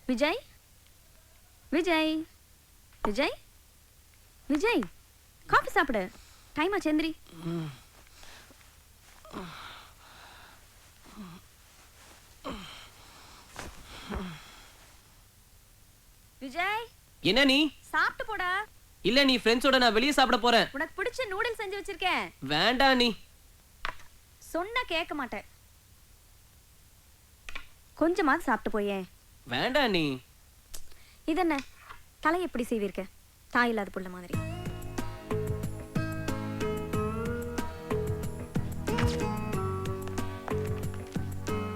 Vijay Vijay Vijay Vijay coffee சாப்பிடு. Time ஆச்சு, எந்திரி. விஜய், என்ன நீ சாப்பிட்டு போடா. இல்ல நீ ஃப்ரெண்ட்ஸோட நான் வெளிய சாப்பிட போறேன். உனக்கு பிடிச்ச நூடுல்ஸ் செஞ்சு வச்சிருக்கேன். வேண்டாம் நீ சொன்னா கேட்க மாட்டேன். கொஞ்சமாவது சாப்பிட்டு போயே. வேண்டாம் நீ. இதென்ன தலை எப்படி செய்வீர்க்க? தாய் இல்லாத புள்ள மாதிரி.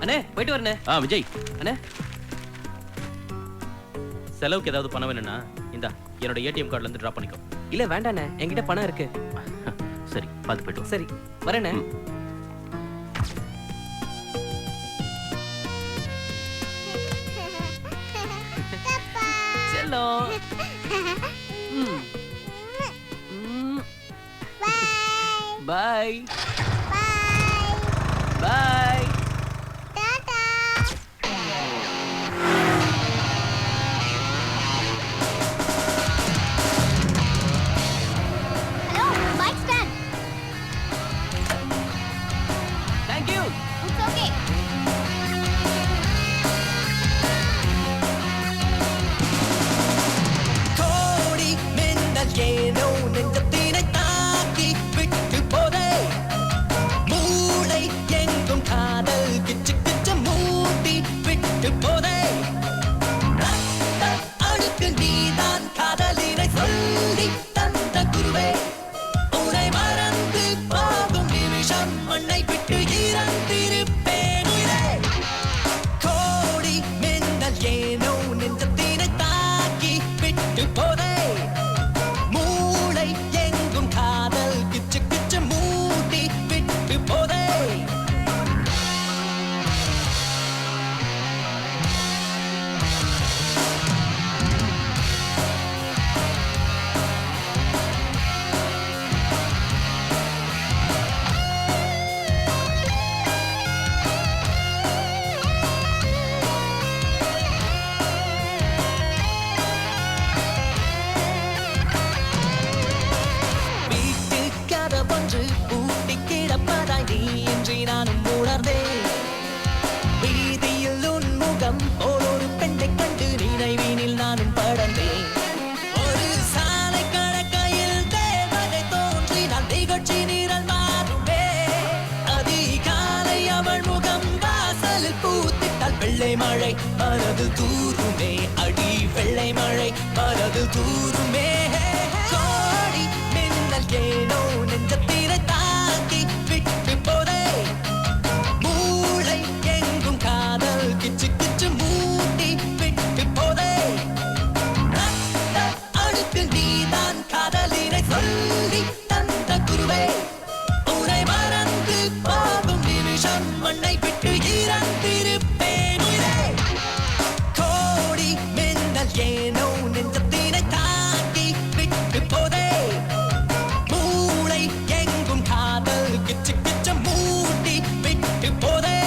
அண்ணே போயிட்டு வரனே. விஜய் அண்ணே, செலவுக்கு ஏதாவது பணம் வேணும்னா இந்த என்னோட ஏடிஎம் கார்டுல இருந்து டிராப் பண்ணிக்கோ. இல்ல வேண்டாண்ணே, என்கிட்ட பணம் இருக்கு. சரி, பார்த்து போயிட்டு வா. சரி வரேண்ணே. செல்லம். பாய் பாய். வெள்ளை மழை மனது தூருமே, அடி வெள்ளை மழை மனது தூருமே. கோடி மின்னல் ஏனோ நெஞ்சத்தினை தாக்கி விட்டு போதே, மூளை எங்கும் காதல் கிச்சு கிச்சு மூட்டி விட்டு போதே. அடுத்து நீதான் காதலினை சொல்லி தந்த குருவே, உனை மறந்து போகும் நிமிஷம் மண்ணை விட்டு இறந்திருப்பேன். ஏனோ நெஞ்சத்தினை தாக்கி விட்டு போதே, மூளை எங்கும் காதல் கிச்சு கிச்சு மூட்டி விட்டு போதே.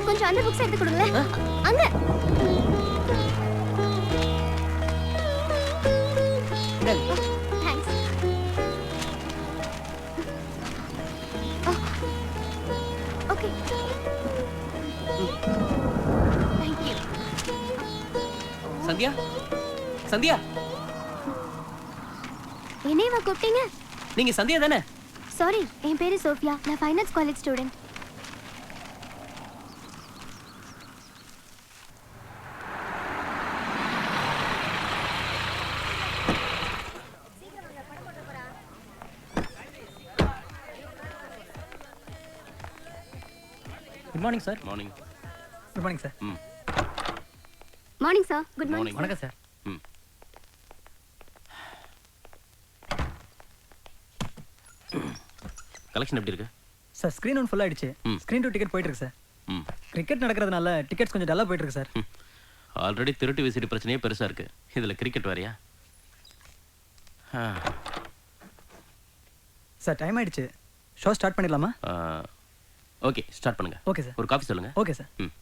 கொஞ்சம் அந்த புக்ஸ் எடுத்து கொடுங்களேன். அங்க. Thanks. Okay. Thank you. Sandhya Sandhya என்னையவா கூப்பிட்டீங்க? நீங்க சந்தியா தானே? சாரி, என் பேரு சோஃபியா. நான் finance college student. Good morning sir. Morning. Good morning sir. ம். Morning sir. Good morning. Morning. வணக்கம் சார். ம். கலெக்ஷன் எப்படி இருக்கு? சார் ஸ்க்ரீன் ஒன் ஃபுல் ஆயிடுச்சு. ம். ஸ்க்ரீன் டூ டிக்கெட் போயிட்டு இருக்கு சார். ம். கிரிக்கெட் நடக்கிறதுனால டிக்கெட்ஸ் கொஞ்சம் டல்லா போயிட்டு இருக்கு சார். ஆல்ரெடி திருட்டு விசிறி பிரச்சனையே பெருசா இருக்கு. இதுல கிரிக்கெட் வேறயா? சார் டைம் ஆயிடுச்சு. ஷோ ஸ்டார்ட் பண்ணிடலாமா? ஓகே, ஸ்டார்ட் பண்ணுங்க. Okay sir. ஒரு காஃபி சொல்லுங்க. Okay sir. ம்.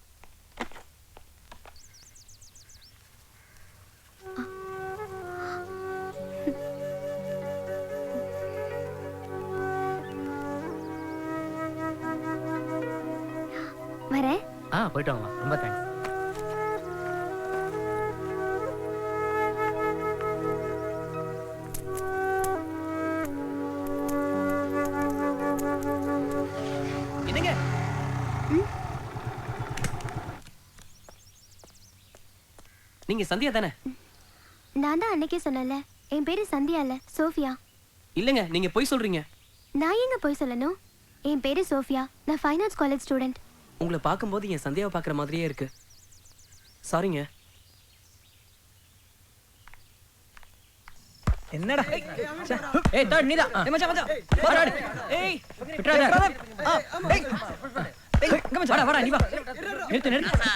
வரேன். போயிட்டு வாங்க. ரொம்ப தேங்க்ஸ். என்னங்க? நீங்க சந்தியா தானே? நான் தான் அன்னைக்கே சொன்னேன்ல, என் பேரு சந்தியா இல்ல, சோஃபியா. இல்லங்க, நீங்க பொய் சொல்றீங்க. நான் எங்க போய் சொல்லணும்? என் பேரு சோஃபியா. நான் ஃபைனான்ஸ் காலேஜ் ஸ்டூடெண்ட். உங்களை பார்க்கும்போது என் சந்தியாவை பார்க்குற மாதிரியே இருக்கு. சாரிங்க. என்னடா? ஏய் தட் நீடா. ஏய் மச்சான் மச்சான். போடா. ஏய், விட்றாத. ஏய். ஏய் இங்க மச்சான். வாடா நீ வா. நிறுத்து நிறுத்து.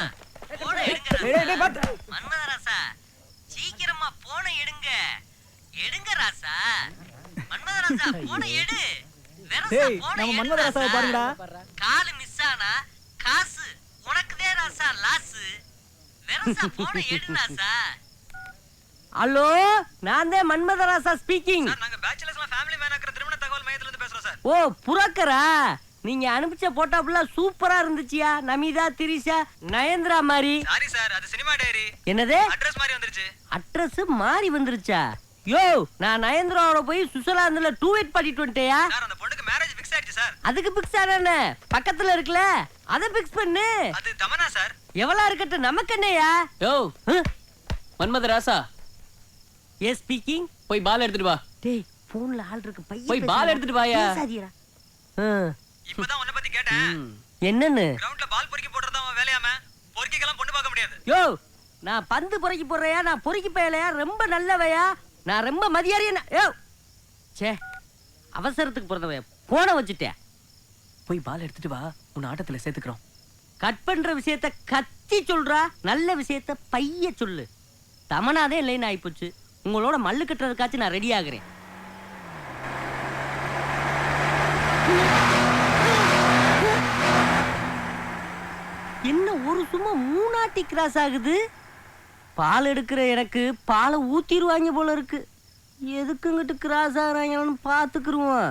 டேய் பாத்து. மன்மதராசா, சீக்கிரமா போன எடுங்க. எடுங்க ராசா. மன்மதராசா, போன எடு. வெரசா, டேய் போன நம்ம எடு மன்மதராசாவை ராசா. பாருங்கடா. கால் மிஸ் ஆனா காசு உனக்குதே ராசா லாஸ். வெரசா, போன எடு ராசா. ஹலோ, நான் தான் மன்மதராசா ஸ்பீக்கிங். நாங்க பேச்சுலர்ஸ்லாம் ஃபேமிலி மேன் ஆக்குற திருமண தகவல் மையத்துல இருந்து பேசுறோம் சார். ஓ புரோக்கரா? நீங்க அனுப்பிச்ச போட்டோப்புல சூப்பரா இருந்துச்சியா. நமிதா, திரிஷா, நயன்தரா மாதிரி. சாரி சார், அது சினிமா டைரி. என்னது? அட்ரஸ் மாதிரி வந்துருச்சு. அட்ரஸ் மாறி வந்துருச்சா? யோ, நான் நயன்தராவோட போய் சுவிட்சர்லாந்துல டூவேட் பண்ணிட்டு வந்துட்டேயா. சார், அந்த பொண்ணுக்கு மேரேஜ் ஃபிக்ஸ் ஆயிடுச்சு சார். அதுக்கு பிக்ஸ் ஆனே பக்கத்துல இருக்குல்ல, அத பிக்ஸ் பண்ணு. அது தமனா சார். எவ்வளவு இருக்கட்டும், நமக்கு என்னையா? யோ மன்மதராசா, எஸ் ஸ்பீக்கிங். போய் பால் எடுத்துட்டு வா. டேய் போன்ல ஆள் இருக்கு, போய் பால் எடுத்துட்டு வாயா. பேசாதீடா. இப்பதான் உன்னை பத்தி கேட்டேன். என்னன்னு? கிரவுண்ட்ல பால் பொறுக்கி போடுறதா அவன் வேலையாம. பொறுக்கிக்கலாம் பொண்ணு பார்க்க முடியாது. யோ, நான் பந்து பொறுக்கி போடுறையா, நான் பொறுக்கி பயலையா, ரொம்ப நல்லவையா, நான் ரொம்ப மதியாரியா. யோ சே, அவசரத்துக்கு பிறந்தவையா, போன வச்சுட்டேன். போய் பால் எடுத்துட்டு வா, உன் ஆட்டத்துல சேர்த்துக்கிறோம். கட் பண்ற விஷயத்த கத்தி சொல்றா, நல்ல விஷயத்த பைய சொல்லு. தமனாதே இல்லைன்னு ஆயிப்போச்சு. உங்களோட மல்லு கட்டுறதுக்காச்சும் நான் ரெடி ஆகுறேன். என்ன ஒரு சும்மா மூணாட்டி கிராஸ் ஆகுது? பால் எடுக்கிற எனக்கு பாலை ஊத்திடுவாங்க போல இருக்கு. எதுக்குங்கிட்டு கிராஸ் ஆகுறாங்கன்னு பாத்துக்குருவோம்.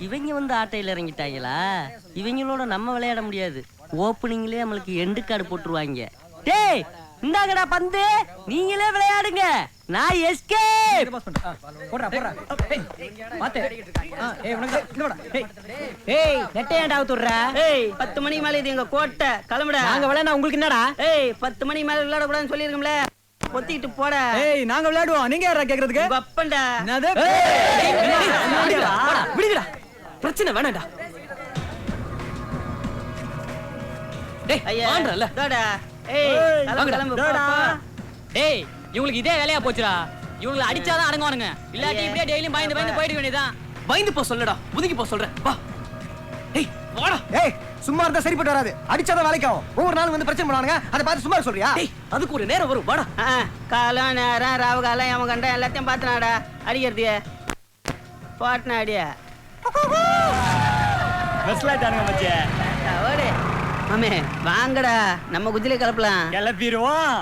இவங்க வந்து ஆட்டையில இறங்கிட்டாங்களா? இவங்களோட நம்ம விளையாட முடியாது. ஓப்பனிங்லயே நம்மளுக்கு எண்டு கார்டு போட்டுருவாங்க. டேய் இந்தாங்கடா பந்து, நீங்களே விளையாடுங்க, நான் எஸ்கேப். போடா போடா. ஏய் பாத்து. ஏய் உனக்கு இங்க வாடா. ஏய் நெட்டையாண்டா அவுத்துறா. ஏய் 10 மணிக்கு மேல இது எங்க கோட்டை, கிளம்புடா. நாங்க விளையாண்டா உங்களுக்கு என்னடா? ஏய் 10 மணிக்கு மேல விளையாட கூடாதுன்னு சொல்லிருக்கோம்ல, பொத்திட்டு போடா. ஏய் நாங்க விளையாடுவோம், நீங்க யாரா கேக்குறதுக்கு? உங்க அப்பன்டா. என்னது? விடுங்கடா, பிரச்சனை வேணாம்டா. டேய் ஐயா வாங்கடா. டோடா. ஏய் கிளம்பு கிளம்பு போடா. டேய் இவங்களுக்கு இதே வேலையா போச்சுடா. இவங்களை அடிச்சாதான் அடங்குவானுங்க, இல்லாட்டி இப்படியே டெய்லியும் பயந்து பயந்து போயிட வேண்டியதான். பயந்து போ சொல்லடா, ஒதுங்கி போ சொல்றேன். வா. டேய் வாடா. ஏய் சும்மா இருந்தா சரிப்பட்டு வராது. அடிச்சாதான் வேலைக்காகும். ஒவ்வொரு நாளும் வந்து பிரச்சனை பண்ணுவானுங்க. அதை பார்த்து சும்மா சொல்றியா? டேய் அதுக்கு ஒரு நேரம் வரும் வாடா. காலம் நேரம் ராவு காலம் எவன் கண்ட எல்லாத்தையும் பார்த்துனாடா அடிக்கிறதையே பாட்டினா அடியா ஓடு மாமே வாங்கடா நம்ம குஜிலே கலப்பலாம் கிளப்பிடுவோம்.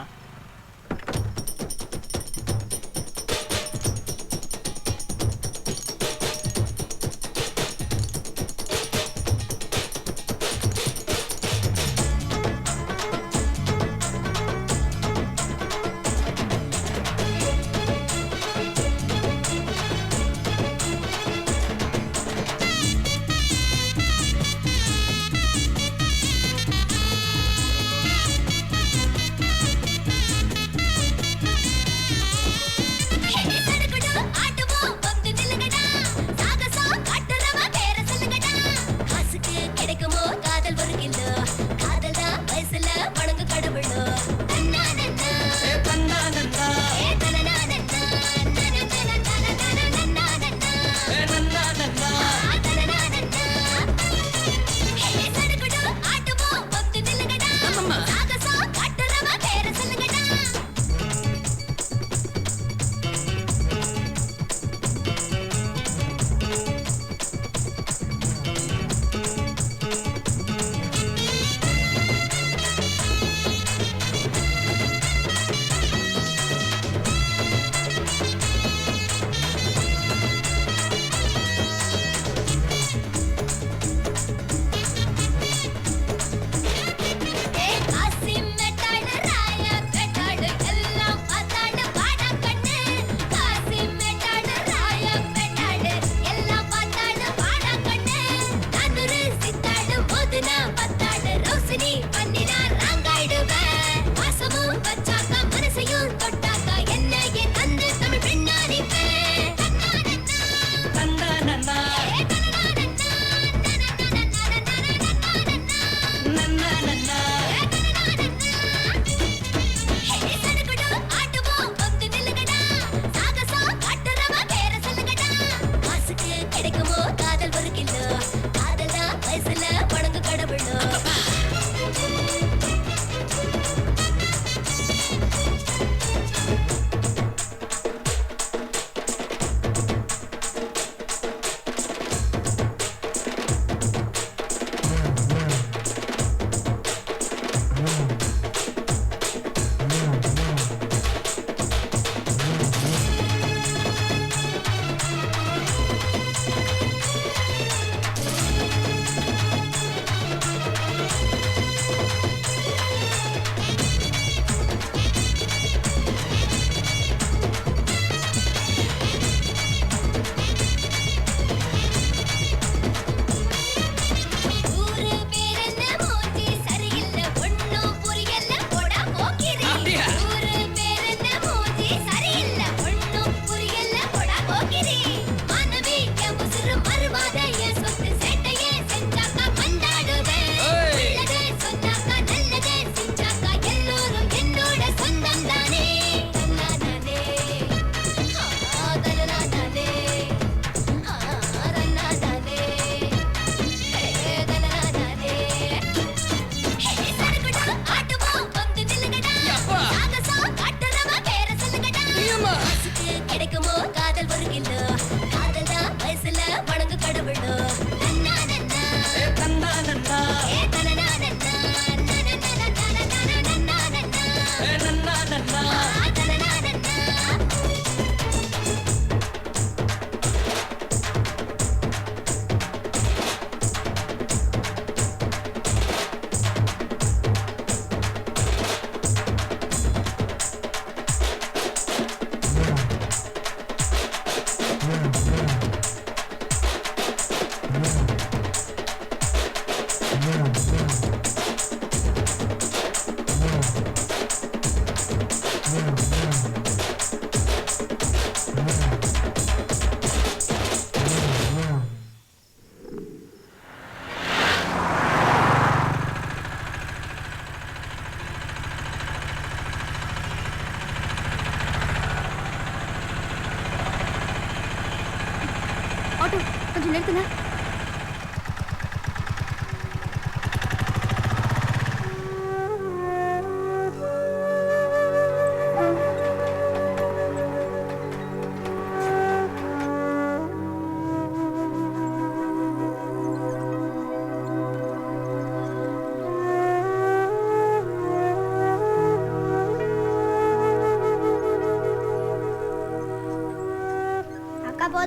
ஆட்டோ கொஞ்சம் நிறுத்துங்க.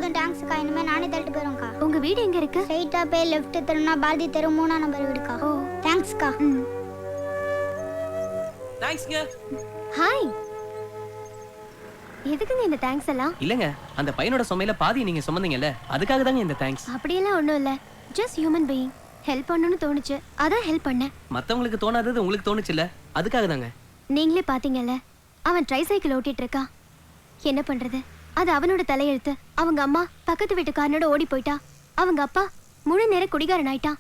போதும் தேங்க்ஸ்க்கா. இனிமே நானே தள்ளிட்டு போயிடும்க்கா. உங்க வீடு எங்க இருக்கு? ஸ்ட்ரைட்டா போய் லெஃப்ட் திரும்பினா பாரதி தெரு 3ஆம் நம்பர் வீடுக்கா. ஓ தேங்க்ஸ்க்கா. தேங்க்ஸ்ங்க. ஹாய். எதுக்குங்க இந்த தேங்க்ஸ் எல்லாம்? இல்லங்க, அந்த பையனோட சுமையில பாதி நீங்க சுமந்தீங்கல்ல, அதுக்காக தாங்க இந்த தேங்க்ஸ். அப்படியெல்லாம் ஒண்ணும் இல்ல. Just human being. ஹெல்ப் பண்ணணும்னு தோணுச்சு, அதான் ஹெல்ப் பண்ணேன். மத்தவங்களுக்கு தோணாதது உங்களுக்கு தோணுச்சுல்ல, அதுக்காக தாங்க. நீங்களே பாத்தீங்கல்ல, அவன் ட்ரைசைக்கிள் ஓட்டிட்டு இருக்கான். என்ன பண்றது? அது அவனோட தலையெழுத்து. அவங்க அம்மா பக்கத்து வீட்டுக்காரனோட ஓடி போயிட்டா. அவங்க அப்பா முழு நேர குடிகாரன் ஆயிட்டான்.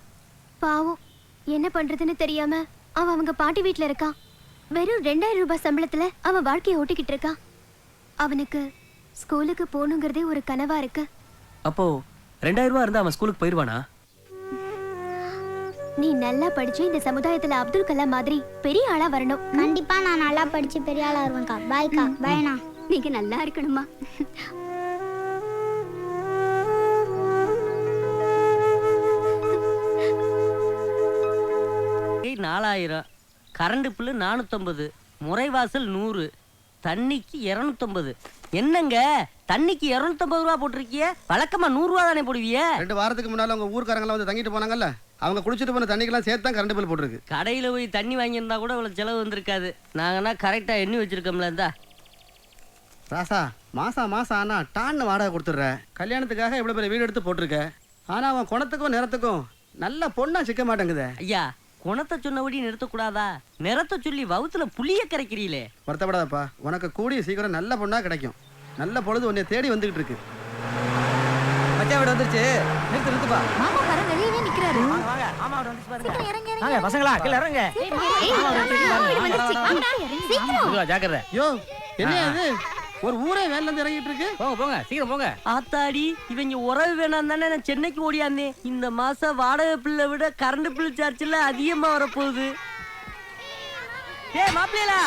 பாவம், என்ன பண்றதுன்னு தெரியாம அவன் அவங்க பாட்டி வீட்டுல இருக்கான். வெறும் 2000 ரூபாய் சம்பளத்துல அவன் வாழ்க்கையை ஓட்டிக்கிட்டு இருக்கான். அவனுக்கு ஸ்கூலுக்கு போகணுங்கிறதே ஒரு கனவா இருக்கு. அப்போ 2000 ரூபாய் இருந்தா அவன் ஸ்கூலுக்கு போயிருவானா? நீ நல்லா படிச்சு இந்த சமுதாயத்துல அப்துல் கலாம் மாதிரி பெரிய ஆளா வரணும். கண்டிப்பா நான் நல்லா படிச்சு பெரிய ஆளா வருவேன்க்கா. பாய்க்கா. பாய்ண்ணா. நீங்க நல்லா இருக்கணுமா? ஏய், 4000, கரண்ட் பில்லு 450, முறைவாசல் 100, தண்ணிக்கு 250. என்னங்க தண்ணிக்கு 250 ரூபா போட்டிருக்கிய? வழக்கமா 100 ரூபா தானே போடுவிய? 2 வாரத்துக்கு முன்னால உங்க ஊர்க்காரங்களாம் வந்து தங்கிட்டு போனாங்கல்ல, அவங்க குடிச்சிட்டு போன தண்ணிக்கெல்லாம் சேர்த்து தான் கரண்ட் பில் போட்டுருக்கு. கடையில போய் தண்ணி வாங்கியிருந்தா கூட இவ்வளவு செலவு வந்திருக்காது. நாங்கன்னா கரெக்டா எண்ணி வச்சிருக்கோம்ல. இந்தா ராசா, மாசம் ஆனா டான்னு வாடகை கொடுத்துட்ற. கல்யாணத்துக்காக இவ்வளவு பெரிய வீடு எடுத்து போட்டிருக்க. ஆனா அவன் குணத்துக்கும் நிறத்துக்கும் நல்ல பொண்ணா சிக்க மாட்டேங்குதே. ஐயா, குணத்தை சொன்னபடி நிறுத்தக்கூடாதா? நிறத்தை சொல்லி வவுத்துல புளிய கரைக்கிறீங்களே. வருத்தப்படாதப்பா, உனக்கு கூடிய சீக்கிரம் நல்ல பொண்ணா கிடைக்கும். நல்ல பொழுது உன்னை தேடி வந்துகிட்டு இருக்கு. மச்சான் வீடு வந்துருச்சு. நிறுத்துப்பா. மாமா வர வெளியவே நிக்கிறாரு. வாங்க. மாமா வீடு வந்துச்சு பாருங்க. சீக்கிரம் இறங்க வாங்க பசங்களா, கீழ இறங்க. ஜாக்கிரதை. யோ, என்ன இது? ஒரு ஊரே வேலைல இருந்து இறங்கிட்டு இருக்கு. போங்க சீக்கிரம் போங்க. ஆத்தாடி, இவங்க உறவு வேணாம் தானே நான் சென்னைக்கு ஓடியாந்தேன். இந்த மாசம் வாடகை பில்லை விட கரண்ட் பில் சார்ஜ்ல அதிகமா வரப்போகுது. ஏய் மாப்பிள்ளையா,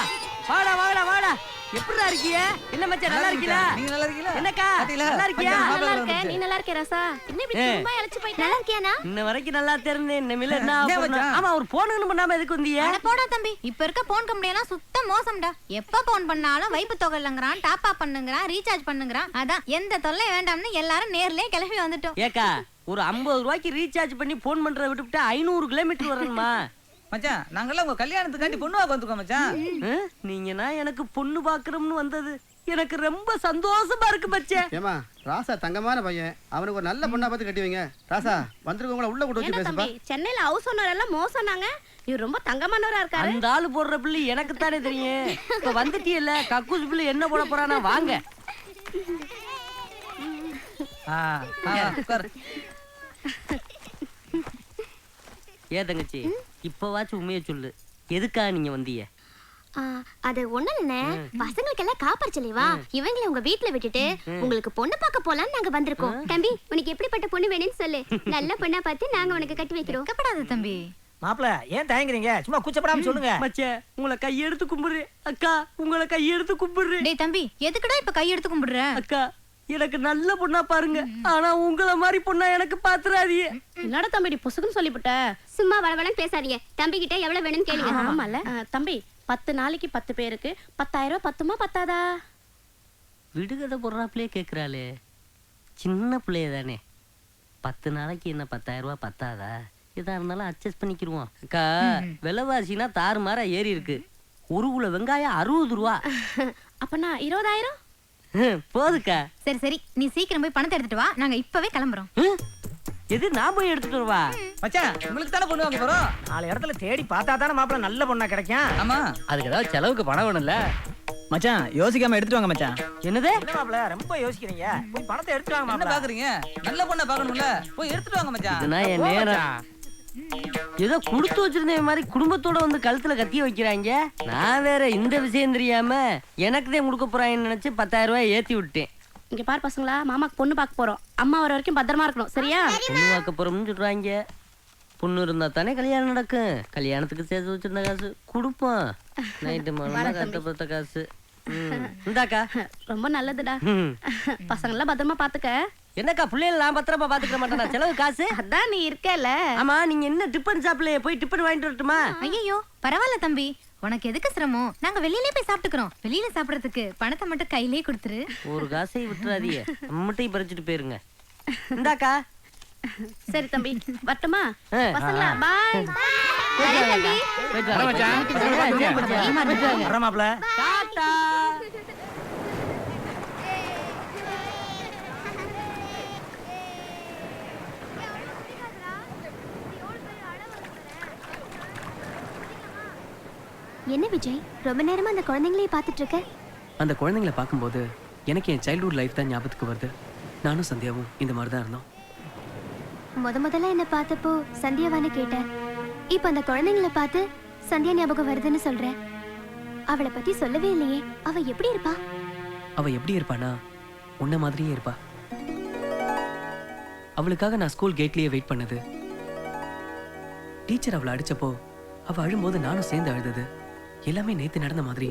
வாடா. எப்படிடா இருக்கீங்க? என்ன மச்சான், நல்லா இருக்கீங்களா? நீங்க நல்லா இருக்கீங்களா? என்னக்கா நல்லா இருக்கியா? நல்லா இருக்கேன். நீ நல்லா இருக்கியா ராசா? என்ன இப்படி சும்மா இழைச்சு போயிட்ட? நல்லா இருக்கியானா? இன்ன வரைக்கும் நல்லா தெரிந்தேன். இனிமேல என்ன ஏன் ஆகணும்? மச்சான்? ஆமா, ஒரு போன் பண்ணாம எதுக்கு வந்தீங்க? அட போடா தம்பி, இப்ப இருக்க போன் கம்பெனி எல்லாம் சுத்த மோசம்டா. எப்ப போன் பண்ணாலும் வைப்பு தொகை இல்லங்கறான், டாப் அப் பண்ணுங்கறான், ரீசார்ஜ் பண்ணுங்கறான். அதான் எந்த தொல்லை வேண்டாம்னு எல்லாரும் நேர்லயே கிளம்பி வந்துட்டோம். ஏக்கா, ஒரு 50 ரூபாய்க்கு ரீசார்ஜ் பண்ணி போன் பண்றத விட்டுவிட்டு 500 கிலோமீட்டர் வரணுமா? மச்சான், நாங்கெல்லாம் உங்க கல்யாணத்துக்காண்டி பொண்ணு வாங்க வந்துருக்கோம் மச்சான். நீங்கன்னா எனக்கு பொண்ணு பாக்குறோம்னு வந்தது எனக்கு ரொம்ப சந்தோஷமா இருக்கு மச்சான். ஏமா, ராசா தங்கமான பையன், அவனுக்கு ஒரு நல்ல பொண்ணா பார்த்து கட்டி வைங்க. ராசா, வந்திருக்கவங்கள உள்ள கூட்டு வச்சு பேசுப்பா. சென்னையில ஹவுஸ் ஓனர் எல்லாம் மோசம்னாங்க. இவர் ரொம்ப தங்கமானவரா இருக்காரு. அந்த ஆளு போடுற பிள்ளை எனக்கு தானே தெரியும். இப்ப வந்துட்டியல்ல, கக்கூஸ் பிள்ளை என்ன போட போறானா? வாங்க. உட்காரு. ஏ தங்கச்சி, இப்பவாச்சும் உண்மையை சொல்லு, எதுக்காக நீங்க வந்தீங்க? அது ஒண்ணும் இல்ல, பசங்களுக்கெல்லாம் காப்பரிச்சலைவா, இவங்களை உங்க வீட்டுல விட்டுட்டு உங்களுக்கு பொண்ணு பார்க்க போலான்னு நாங்க வந்திருக்கோம். தம்பி, உனக்கு எப்படிப்பட்ட பொண்ணு வேணும்னு சொல்லு, நல்ல பொண்ணா பார்த்து நாங்க உனக்கு கட்டி வைக்கிறோம். கப்படாத தம்பி. மாப்பிள, ஏன் தயங்குறீங்க? சும்மா கூச்சப்படாம சொல்லுங்க. மச்சே, உங்களை கையெடுத்து கும்பிடுறேன். அக்கா, உங்களை கையெடுத்து கும்பிடுறேன். டேய் தம்பி, எதுக்குடா இப்ப கை எடுத்து கும்பிடுற? அக்கா, எனக்கு நல்ல பொண்ணா பாருங்க. ஆனா உங்களை மாதிரி பொண்ணா எனக்கு பாத்துறாதீங்க. என்னடா தம்பி பொசுக்குன்னு சொல்லிவிட்ட? சும்மா வளவளன்னு பேசாதீங்க. தம்பி கிட்ட எவ்வளவு வேணும்னு கேளுங்க. ஆமால தம்பி, 10 நாளைக்கு 10 பேருக்கு 10,000 ரூபாய் பத்துமா பத்தாதா? விடுகதை போடுறாப்லயே கேக்குறாளே, சின்ன பிள்ளைய தானே. 10 நாளைக்கு என்ன 10,000 ரூபாய் பத்தாதா? எதா இருந்தாலும் அட்ஜஸ்ட் பண்ணிக்கிருவோம். அக்கா, விலைவாசினா தாறுமாறா ஏறி இருக்கு. 1 கிலோ வெங்காயம் 60 ரூபா. அப்பனா 20,000? போதுக்கா. சரி, நீ சீக்கிரம் போய் பணத்தை எடுத்துட்டு வா, நாங்க இப்பவே கிளம்புறோம். எது, நான் போய் எடுத்துட்டு வரவா? மச்சான், உங்களுக்கு தானே பொண்ணு வாங்க போறோம். 4 இடத்துல தேடி பார்த்தா தானே மாப்பிள நல்ல பொண்ணா கிடைக்கும். ஆமா, அதுக்கு ஏதாவது செலவுக்கு பணம் வேணும்ல மச்சான். யோசிக்காம எடுத்துட்டு வாங்க மச்சான். என்னது? என்ன மாப்பிள ரொம்ப யோசிக்கிறீங்க? போய் பணத்தை எடுத்துட்டு வாங்க மாப்பிள. என்ன பாக்குறீங்க? நல்ல பொண்ணா பார்க்கணும்ல, போய் எடுத்துட்டு வாங்க மச்சான். இதுனா என் நேரம். ஏதோ கொடுத்து வச்சிருந்த மாதிரி குடும்பத்தோட வந்து கழுத்துல கத்திய வைக்கிறாங்க. நான் வேற இந்த விஷயம் தெரியாம எனக்குதான் கொடுக்க போறாங்கன்னு நினைச்சு 10,000 ரூபாய் ஏத்தி விட்டேன். இங்க பாரு பசங்களா, மாமாக்கு பொண்ணு பார்க்க போறோம். அம்மா வர வரைக்கும் பத்திரமா இருக்கணும், சரியா? பொண்ணு பார்க்க போறோம்னு சொல்றாங்க. பொண்ணு இருந்தா தானே கல்யாணம் நடக்கும். கல்யாணத்துக்கு சேர்த்து வச்சிருந்த காசு கொடுப்போம். நைட்டு மாமா கஷ்டப்பட்ட காசு. இந்தாக்கா. ரொம்ப நல்லதுடா. பசங்க எல்லாம் பத்திரமா பாத்துக்க. என்னக்கா, பிள்ளைகள் நான் பத்திரமா பாத்துக்க மாட்டேனா? செலவு காசு அதான் நீ இருக்கல. ஆமா, நீங்க என்ன டிபன் ஷாப்ல போய் டிபன் வாங்கிட்டு வரட்டுமா? ஐயோ பரவாயில்ல தம்பி, உனக்கு எதுக்கு சிரமம்? நாங்க வெளியிலே போய் சாப்பிட்டுக்கிறோம். வெளியில சாப்பிடறதுக்கு பணத்தை மட்டும் கையிலே கொடுத்துரு. ஒரு காசை விட்டுறாதீங்க, நம்மட்டையும் பறிச்சுட்டு போயிருங்க. இந்தாக்கா. சரி தம்பி, வரட்டுமா? ஆ. பசங்களா பாய். வர மாப்ள. டாடா. என்ன விஜய், ரொம்ப நேரமா அந்த குழந்தைங்களே பார்த்துட்டு இருக்க? அந்த குழந்தைங்களை பார்க்கும்போது எனக்கு என் சைல்ட்ஹுட் லைஃப் தான் ஞாபகத்துக்கு வருது. நானும் சந்தியாவும் இந்த மாதிரி தான் இருந்தோம். முதல்ல என்ன பார்த்தப்போ சந்தியாவான்னு கேட்டேன். இப்ப அந்த குழந்தைங்கள பார்த்து சந்தியா ஞாபகம் வருதுன்னு சொல்ற. அவளை பத்தி சொல்லவே இல்லையே. அவ எப்படி இருப்பா? அவ எப்படி இருப்பானா, உன்ன மாதிரியே இருப்பா. அவளுக்காக நான் ஸ்கூல் கேட்லயே வெயிட் பண்ணது, டீச்சர் அவளை அடிச்சப்போ அவ அழும்போது நானும் சேர்ந்து அழுதது, எல்லாமே நேத்து நடந்த மாதிரி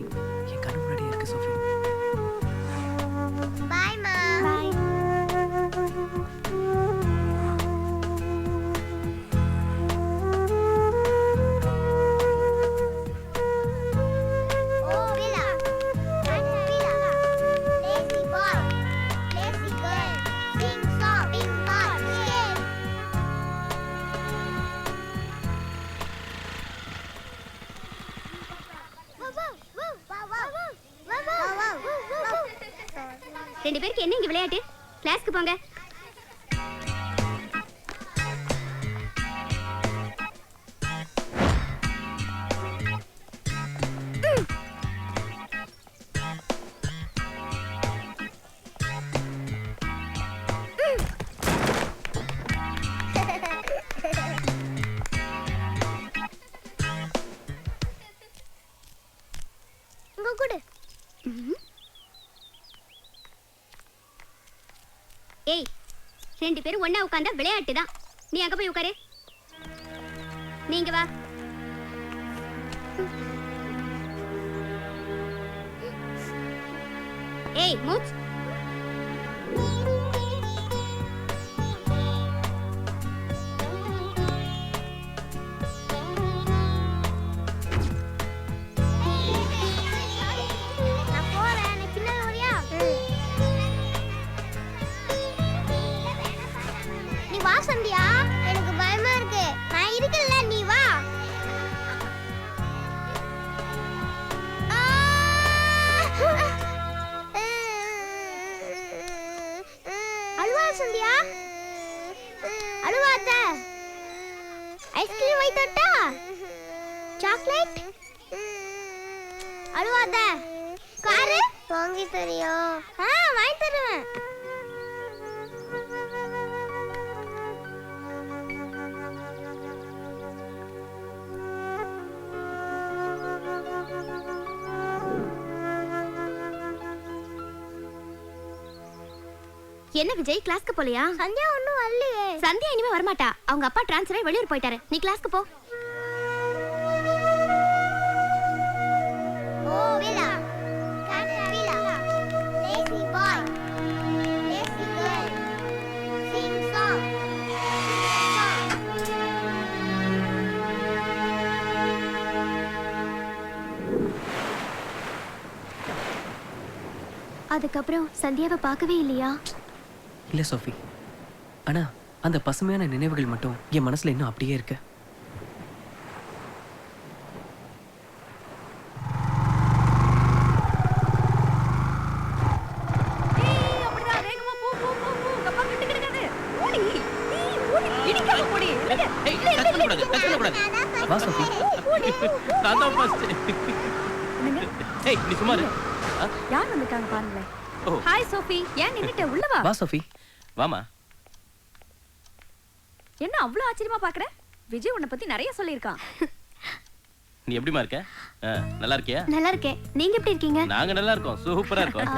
என் கண்ணு முன்னாடியே இருக்கு சோஃபி. பாய் மா. பாய். ரெண்டு பேருக்கு என்ன இங்க விளையாட்டு? கிளாஸ்க்கு போங்க. இங்க கொடு. ஏய், ரெண்டு பேரும் ஒண்ணா உட்கார்ந்தா விளையாட்டு தான். நீ அங்க போய் உட்காரு. நீங்க வா. ஏய் மூச். வா சந்தியா, எனக்கு பயமா இருக்கு. நான் இருக்கல, நீ வா. அழுவா சந்தியா, அழுவாத. ஐஸ்கிரீம் வாங்கி தரட்டா? சாக்லேட்? அழுவாத. காரு வாங்கி தரியா? வாங்கி தருவேன். என்ன விஜய், கிளாஸ்க்கு போலையா? சந்தியா ஒண்ணும் வரலையே. சந்தியா இனிமே வரமாட்டா. அவங்க அப்பா ட்ரான்ஸ்ஃபர் ஆகி வெளியூர் போயிட்டாரு. நீ கிளாஸ்க்கு போ. ஓ வீலா, வீலா, lazy boy, lazy girl, sing song. அதுக்கப்புறம் சந்தியாவை பார்க்கவே இல்லையா? இல்ல சோஃபி, ஆனா அந்த பசுமையான நினைவுகள் மட்டும் என் மனசுல இன்னும் அப்படியே இருக்கு. வா சோஃபி. நான் தான் ஃபர்ஸ்ட். ஏய் நீ சும்மா இரு. யார் வந்திருக்காங்க பாருங்களேன். ஓ ஹாய் சோஃபி, ஏன் நின்னுட்ட? உள்ள வா. வா சோஃபி. வாமா. என்ன அவ்வளவு ஆச்சரியமா பாக்குற? விஜய் உன்னை பத்தி நிறைய சொல்லியிருக்கான். நீ எப்படிமா இருக்க? நல்லா இருக்கியா? நல்லா இருக்கேன். நீங்க எப்படி இருக்கீங்க? நாங்க நல்லா இருக்கோம், சூப்பரா இருக்கோம்.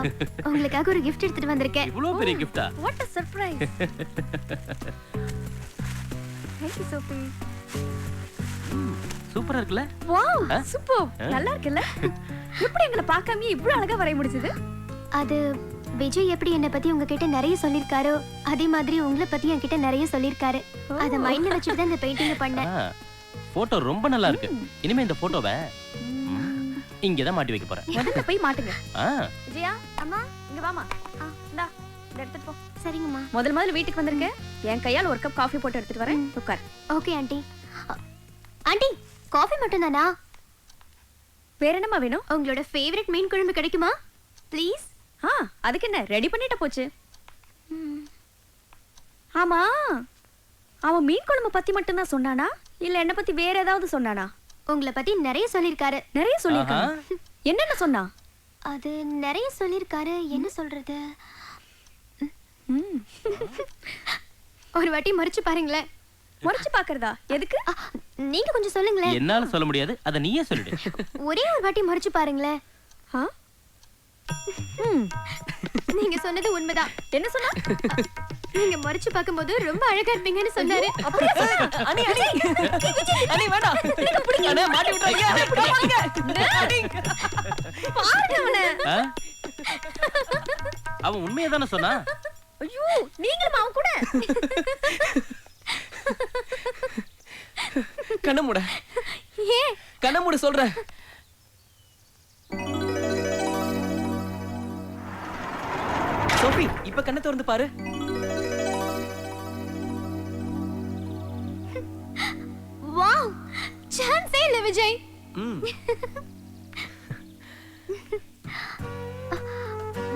உங்களுக்காக ஒரு gift எடுத்துட்டு வந்திருக்கேன். இவ்வளவு பெரிய கிஃப்டா? What a surprise. Thank you Sophie. சூப்பரா இருக்குல்ல? Wow, super. நல்லா இருக்குல்ல? எப்படி எங்களை பார்க்காம இவ்வளவு அழகா வரைய முடிச்சது? அது விஜய் எப்படி என்னை பத்தி உங்ககிட்ட நிறைய சொல்லிருக்காரோ அதே மாதிரி உங்களை பத்தி என்கிட்ட நிறைய சொல்லிருக்காரு. அத மைண்ட்ல வச்சுட்டு தான் இந்த பெயிண்டிங் பண்ணேன். போட்டோ ரொம்ப நல்லா இருக்கு. இனிமே இந்த போட்டோவை இங்கதான் மாட்டி வைக்க போறேன். முதல்ல போய் மாட்டுங்க. விஜயா அம்மா இங்க வாமா. இந்தா இத எடுத்துட்டு போ. சரிங்கம்மா. முதல்ல வீட்டுக்கு வந்திருக்க. என் கையால் ஒரு கப் காஃபி போட்டு எடுத்துட்டு வரேன். உட்கார். Okay aunty. ஆண்டி காஃபி மட்டும் தானா? வேற என்னமா வேணும்? உங்களோட ஃபேவரட் மீன் குழம்பு கிடைக்குமா ப்ளீஸ்? அதுக்கு என்ன ரெடி பண்ணிட்ட போச்சு. ஆமா அவன் மீன் குழம்பு பத்தி மட்டும் தான் சொன்னானா இல்ல என்ன பத்தி வேற ஏதாவது சொன்னானா? உங்களை பத்தி நிறைய சொல்லிருக்காரு. நிறைய சொல்லிருக்காரு. என்னென்ன சொன்னா? அது நிறைய சொல்லிருக்காரு. என்ன சொல்றது? ஒரு வாட்டி மறைச்சு பாருங்களேன். மறைச்சு பாக்குறதா? எதுக்கு? நீங்க கொஞ்சம் சொல்லுங்களேன். என்னால சொல்ல முடியாது, அத நீயே சொல்லிடு. ஒரே ஒரு வாட்டி மறைச்சு பாருங்களேன். நீங்க சொன்னது உண்மைதான். என்ன சொன்னா? நீங்க மறைச்சு பாக்கும்போது ரொம்ப அழகா இருப்பீங்கன்னு சொன்னாரு. அவன் உண்மையை தானே சொன்னா? ஐயோ நீங்களும் அவன் கூட கண்ணமுட ஏன் கண்ணமுட சொல்ற. சோஃபி இப்ப கண்ணை திறந்து பாரு. வாவ் சான்ஸே இல்ல விஜய்.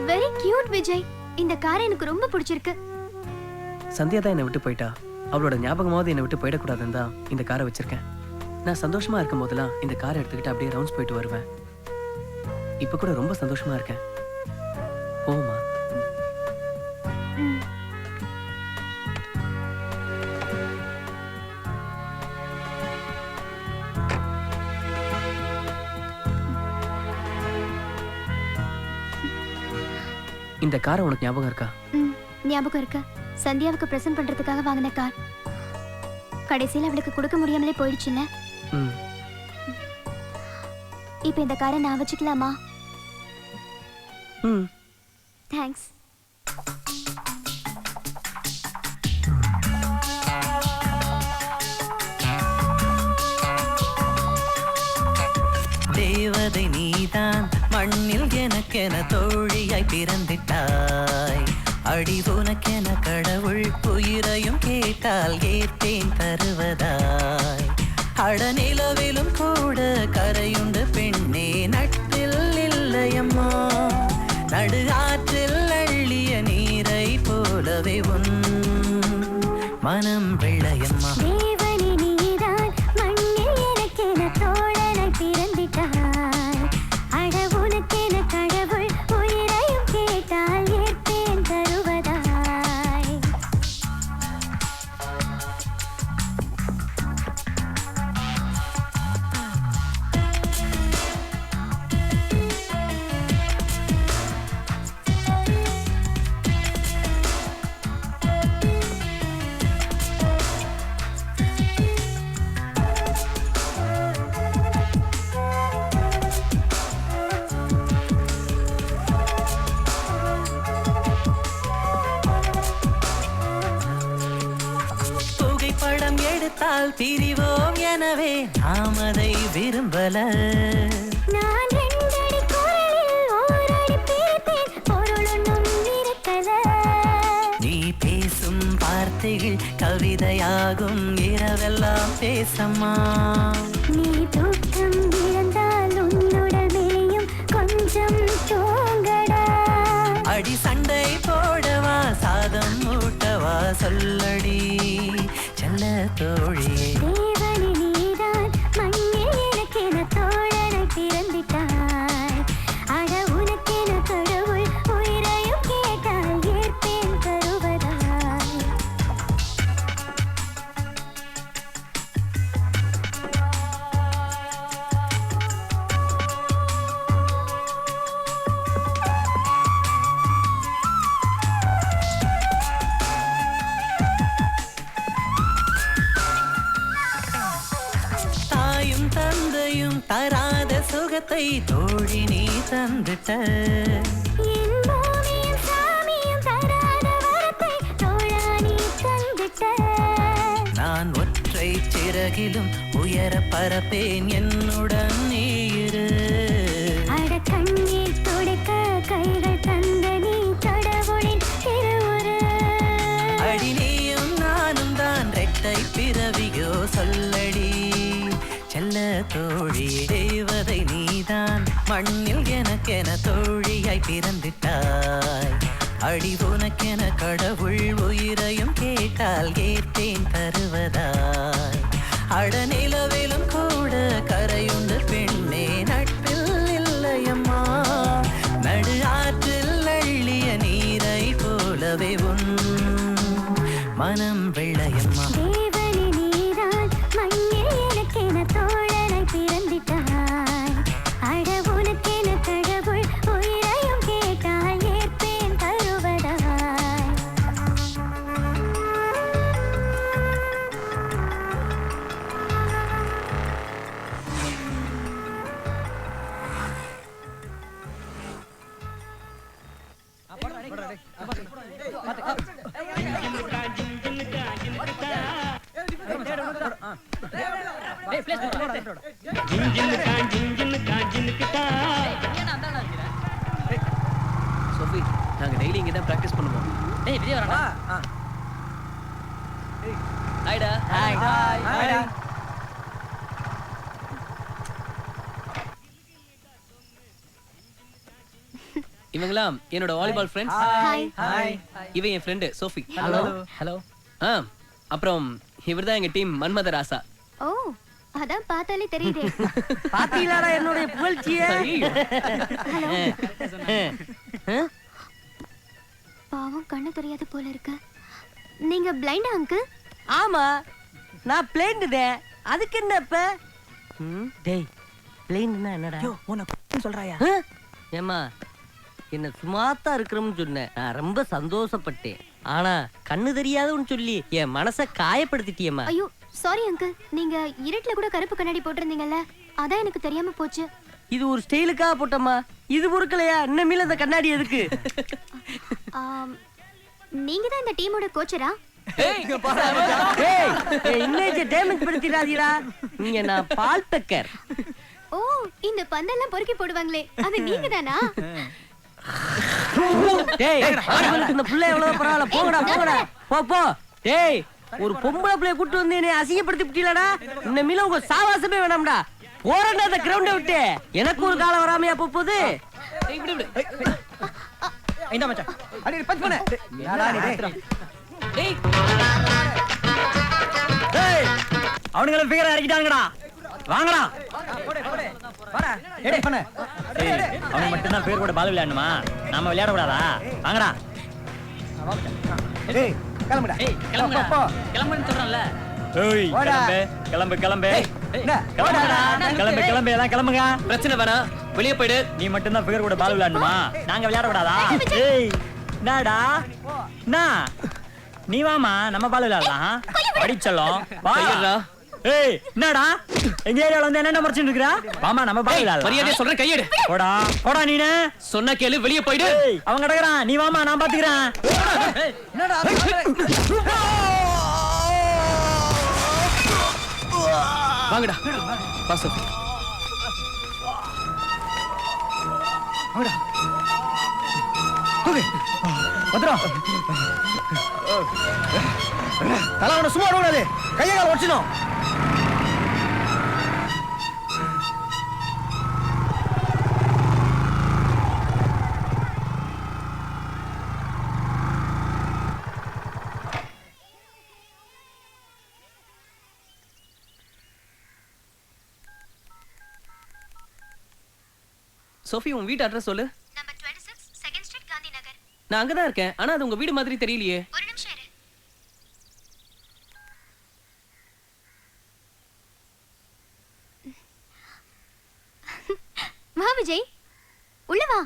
Very cute Vijay. இந்த கார் எனக்கு ரொம்ப பிடிச்சிருக்கு. சந்தியா தான் என்னை விட்டு போயிட்டா. அவளோட ஞாபகமாவது என்னை விட்டு போயிடக்கூடாதுன்னு தான் இந்த காரை வச்சிருக்கேன். நான் சந்தோஷமா இருக்கும் போதெல்லாம் இந்த காரை எடுத்துக்கிட்டு அப்படியே ரவுண்ட்ஸ் போயிட்டு வருவேன். இப்ப கூட ரொம்ப சந்தோஷமா இருக்கேன். போமா. இந்த காரை உனக்கு ஞாபகம் இருக்கா? ஞாபகம் இருக்கு. சந்தியாவுக்கு பிரசன்ட் பண்றதுக்காக வாங்கின கார். கடைசியில் அவளுக்கு கொடுக்க முடியாமலே போயிடுச்சுல்ல. இப்போ இந்த காரை நான் வச்சுக்கலாமா? தேங்க்ஸ். தேவதை நீதான் மண்ணில் எனக்கென தோழியாய் பிறந்திட்டாய். அடி உனக்கென கடவுள் உயிரையும் கேட்டால் ஏற்பேன் தருவதாய். அடநிலவிலும் கூட கரையுண்டு பெண்ணே நட்டில் இல்லையம்மா. நடு ஆற்றில் அள்ளிய நீரை போலவே உன் மனம் வெள்ளையம்மா. பிரிவோம் எனவே நாம் அதை விரும்பல. நான் ரெண்டடி குரலில் ஓரடி பேசினேன், பொருளொன்றும் இருக்கல. நீ பேசும் வார்த்தைகள் கவிதையாகும், இரவெல்லாம் பேசம்மா. நீ தூக்கம் இழந்தால் உன்னுடல் மேயும் கொஞ்சம் தூங்கடா. அடி சண்டை போடவா சாதம் ஊட்டவா சொல்லடி செல்ல தோழியே. தேவனே நீதான் மண்ணில் எனக்கென தோழனை பிறந்திட்டாய். அட உனக்கென கடவுள் உயிரையும் கேட்டால் ஏற்பேன் தருவதாய். தந்தையும் தராத சுகத்தை தோழி நீ தந்துட்ட. என் பூமியும் சாமியும் தராத வரத்தை தோழா நீ தந்துட்ட. நான் ஒற்றை சிறகிலும் உயர பரப்பேன் என்னுடன் நீ இரு. கண்ணீர் துடைக்க கைகள் தந்த நீ கடவுளின் திருவுரு. அடி நீயும் நானும் தான் ரெட்டை பிறவியோ சொல்லடி செல்ல தோழியே. தேவதை நீதான் மண்ணில் எனக்கென தோழியாய் பிறந்துட்டாய். அடி உனக்கென கடவுள் உயிரையும் கேட்டால் ஏற்றேன் தருவதாய். அடநிலவிலும் கூட கரையுண்டு பெண்ணே நட்பில் இல்லையம்மா. நடு ஆற்றில் அள்ளிய நீரை போலவே உன் மனம் வெள்ளையம்மா. தேவனே நீதான் மண்ணில் எனக்கென தோழனாய் பிறந்திட்டாய். அட உனக்கென கடவுள் உயிரையும் கேட்டால் ஏற்பேன் தருவதாய். சோஃபி, நாங்க டெய்லி இங்க தான் பிராக்டிஸ் பண்ணுவோம். டேய் விஜய் வரடா. ஹாய்டா. ஹாய். இவங்களாம் என்னோட வாலிபால் ஃப்ரெண்ட்ஸ். ஹாய். ஹாய். இவன் என் ஃப்ரெண்டு சோஃபி. ஹலோ. ஹலோ. அப்புறம் இவர்தான் எங்க டீம் மன்மத ராசா. ஓ, அதான் பார்த்தாலே தெரியுதே. பாத்தீங்களாடா என்னுடைய புகழ்ச்சிய. பாவம் கண்ணு தெரியாது போல இருக்கு. நீங்க பிளைண்டா அங்கிள்? ஆமா நான் பிளைண்டுதே. அதுக்கு என்ன இப்ப? டேய் பிளைண்ட்னா என்னடா? உன்னை சொல்றாயா? ஏமா என்ன சுமாத்தா இருக்கிறோம்னு சொன்னேன். நான் ரொம்ப சந்தோஷப்பட்டேன். ஆனா கண்ணு தெரியாதுன்னு சொல்லி என் மனசை காயப்படுத்திட்டியம்மா. ஐயோ சாரி அங்கிள். நீங்க இருட்டுல கூட கருப்பு கண்ணாடி போட்டிருந்தீங்கல்ல, அதான் எனக்கு தெரியாம போச்சு. இது ஒரு ஸ்டைலுக்காக போட்டம்மா. இது பொறுக்கலையா? இன்னமேல அந்த கண்ணாடி எதுக்கு? நீங்க தான் இந்த டீமோட கோச்சரா? Image damage படுத்திடாதீடா. நீங்க நான் பால் பெக்கர். ஓ, இந்த பந்தெல்லாம் பொறுக்கி போடுவாங்களே, அது நீங்க தானா? டேய் அவங்களுக்கு இந்த புள்ள எவ்வளவு பரவாயில்ல. போங்கடா போங்கடா போ போ. டேய் ஒரு பொம்பளை பிள்ளைய கூட்டு வந்து என்னை அசிங்கப்படுத்தி விட்டீங்களாடா. இன்னமேல உங்க சாவாசமே வேணாம்டா. போறேன்டா அந்த கிரவுண்டை விட்டு. எனக்கு ஒரு காலம் வராமையா போகுது. இந்த மச்சான் அடி பஞ்ச் பண்ணு. யாரா நீ? டேய் டேய் அவனுங்கள ஃபிகர் அடிக்கிட்டாங்கடா. வாங்கடா. வாடா. எடே பண்ணு. அவனுக்கு மட்டும் தான் பேர் கூட பால் விளையாடணுமா? நாம விளையாட கூடாதா? வாங்கடா. டேய் கிளம்புடா. ஏய் கிளம்புடா. கிளம்புன்னு சொல்றேன்ல. ஏய் கிளம்பு கிளம்பு. என்ன? கிளம்பு எல்லாம் கிளம்புங்க. பிரச்சனை வேணாம், வெளியே போயிடு. நீ மட்டும் தான் பேர் கூட பால் விளையாடணுமா? நாங்க விளையாட கூடாதா? ஏய் என்னடா? என்ன? நீ வாமா நம்ம பால் விளையாடலாம். அடிச்சலாம். கையடா. ஏய் என்னடா? எங்க ஏரியால வந்து என்ன மறைச்சிட்டு இருக்கற? வாமா நம்ம பால் விளையாடலாம். மரியாதை சொல்றேன், கையெடு. போடா போடா நீனே. சொன்னா கேளு, வெளியே போயிடு. ஏய் அவன் கடக்குறான். நீ வாமா நான் பாத்துக்கறேன். என்னடா? வாங்கடா. வா சோஃபி. வாங்கடா. தூக்கு. வந்துரும். தல அவனை சும்மா விடக்கூடாது. கையை கால் உடைச்சிடும். சோஃபி, உன் வீட்டு அட்ரஸ் சொல்லு. Number 26 second street Gandhi Nagar. நான் அங்கதான் இருக்கேன், ஆனா அது உங்க வீடு மாதிரி தெரியலையே. ஒரு நிமிஷம் இரு. வா விஜய், உள்ள வா.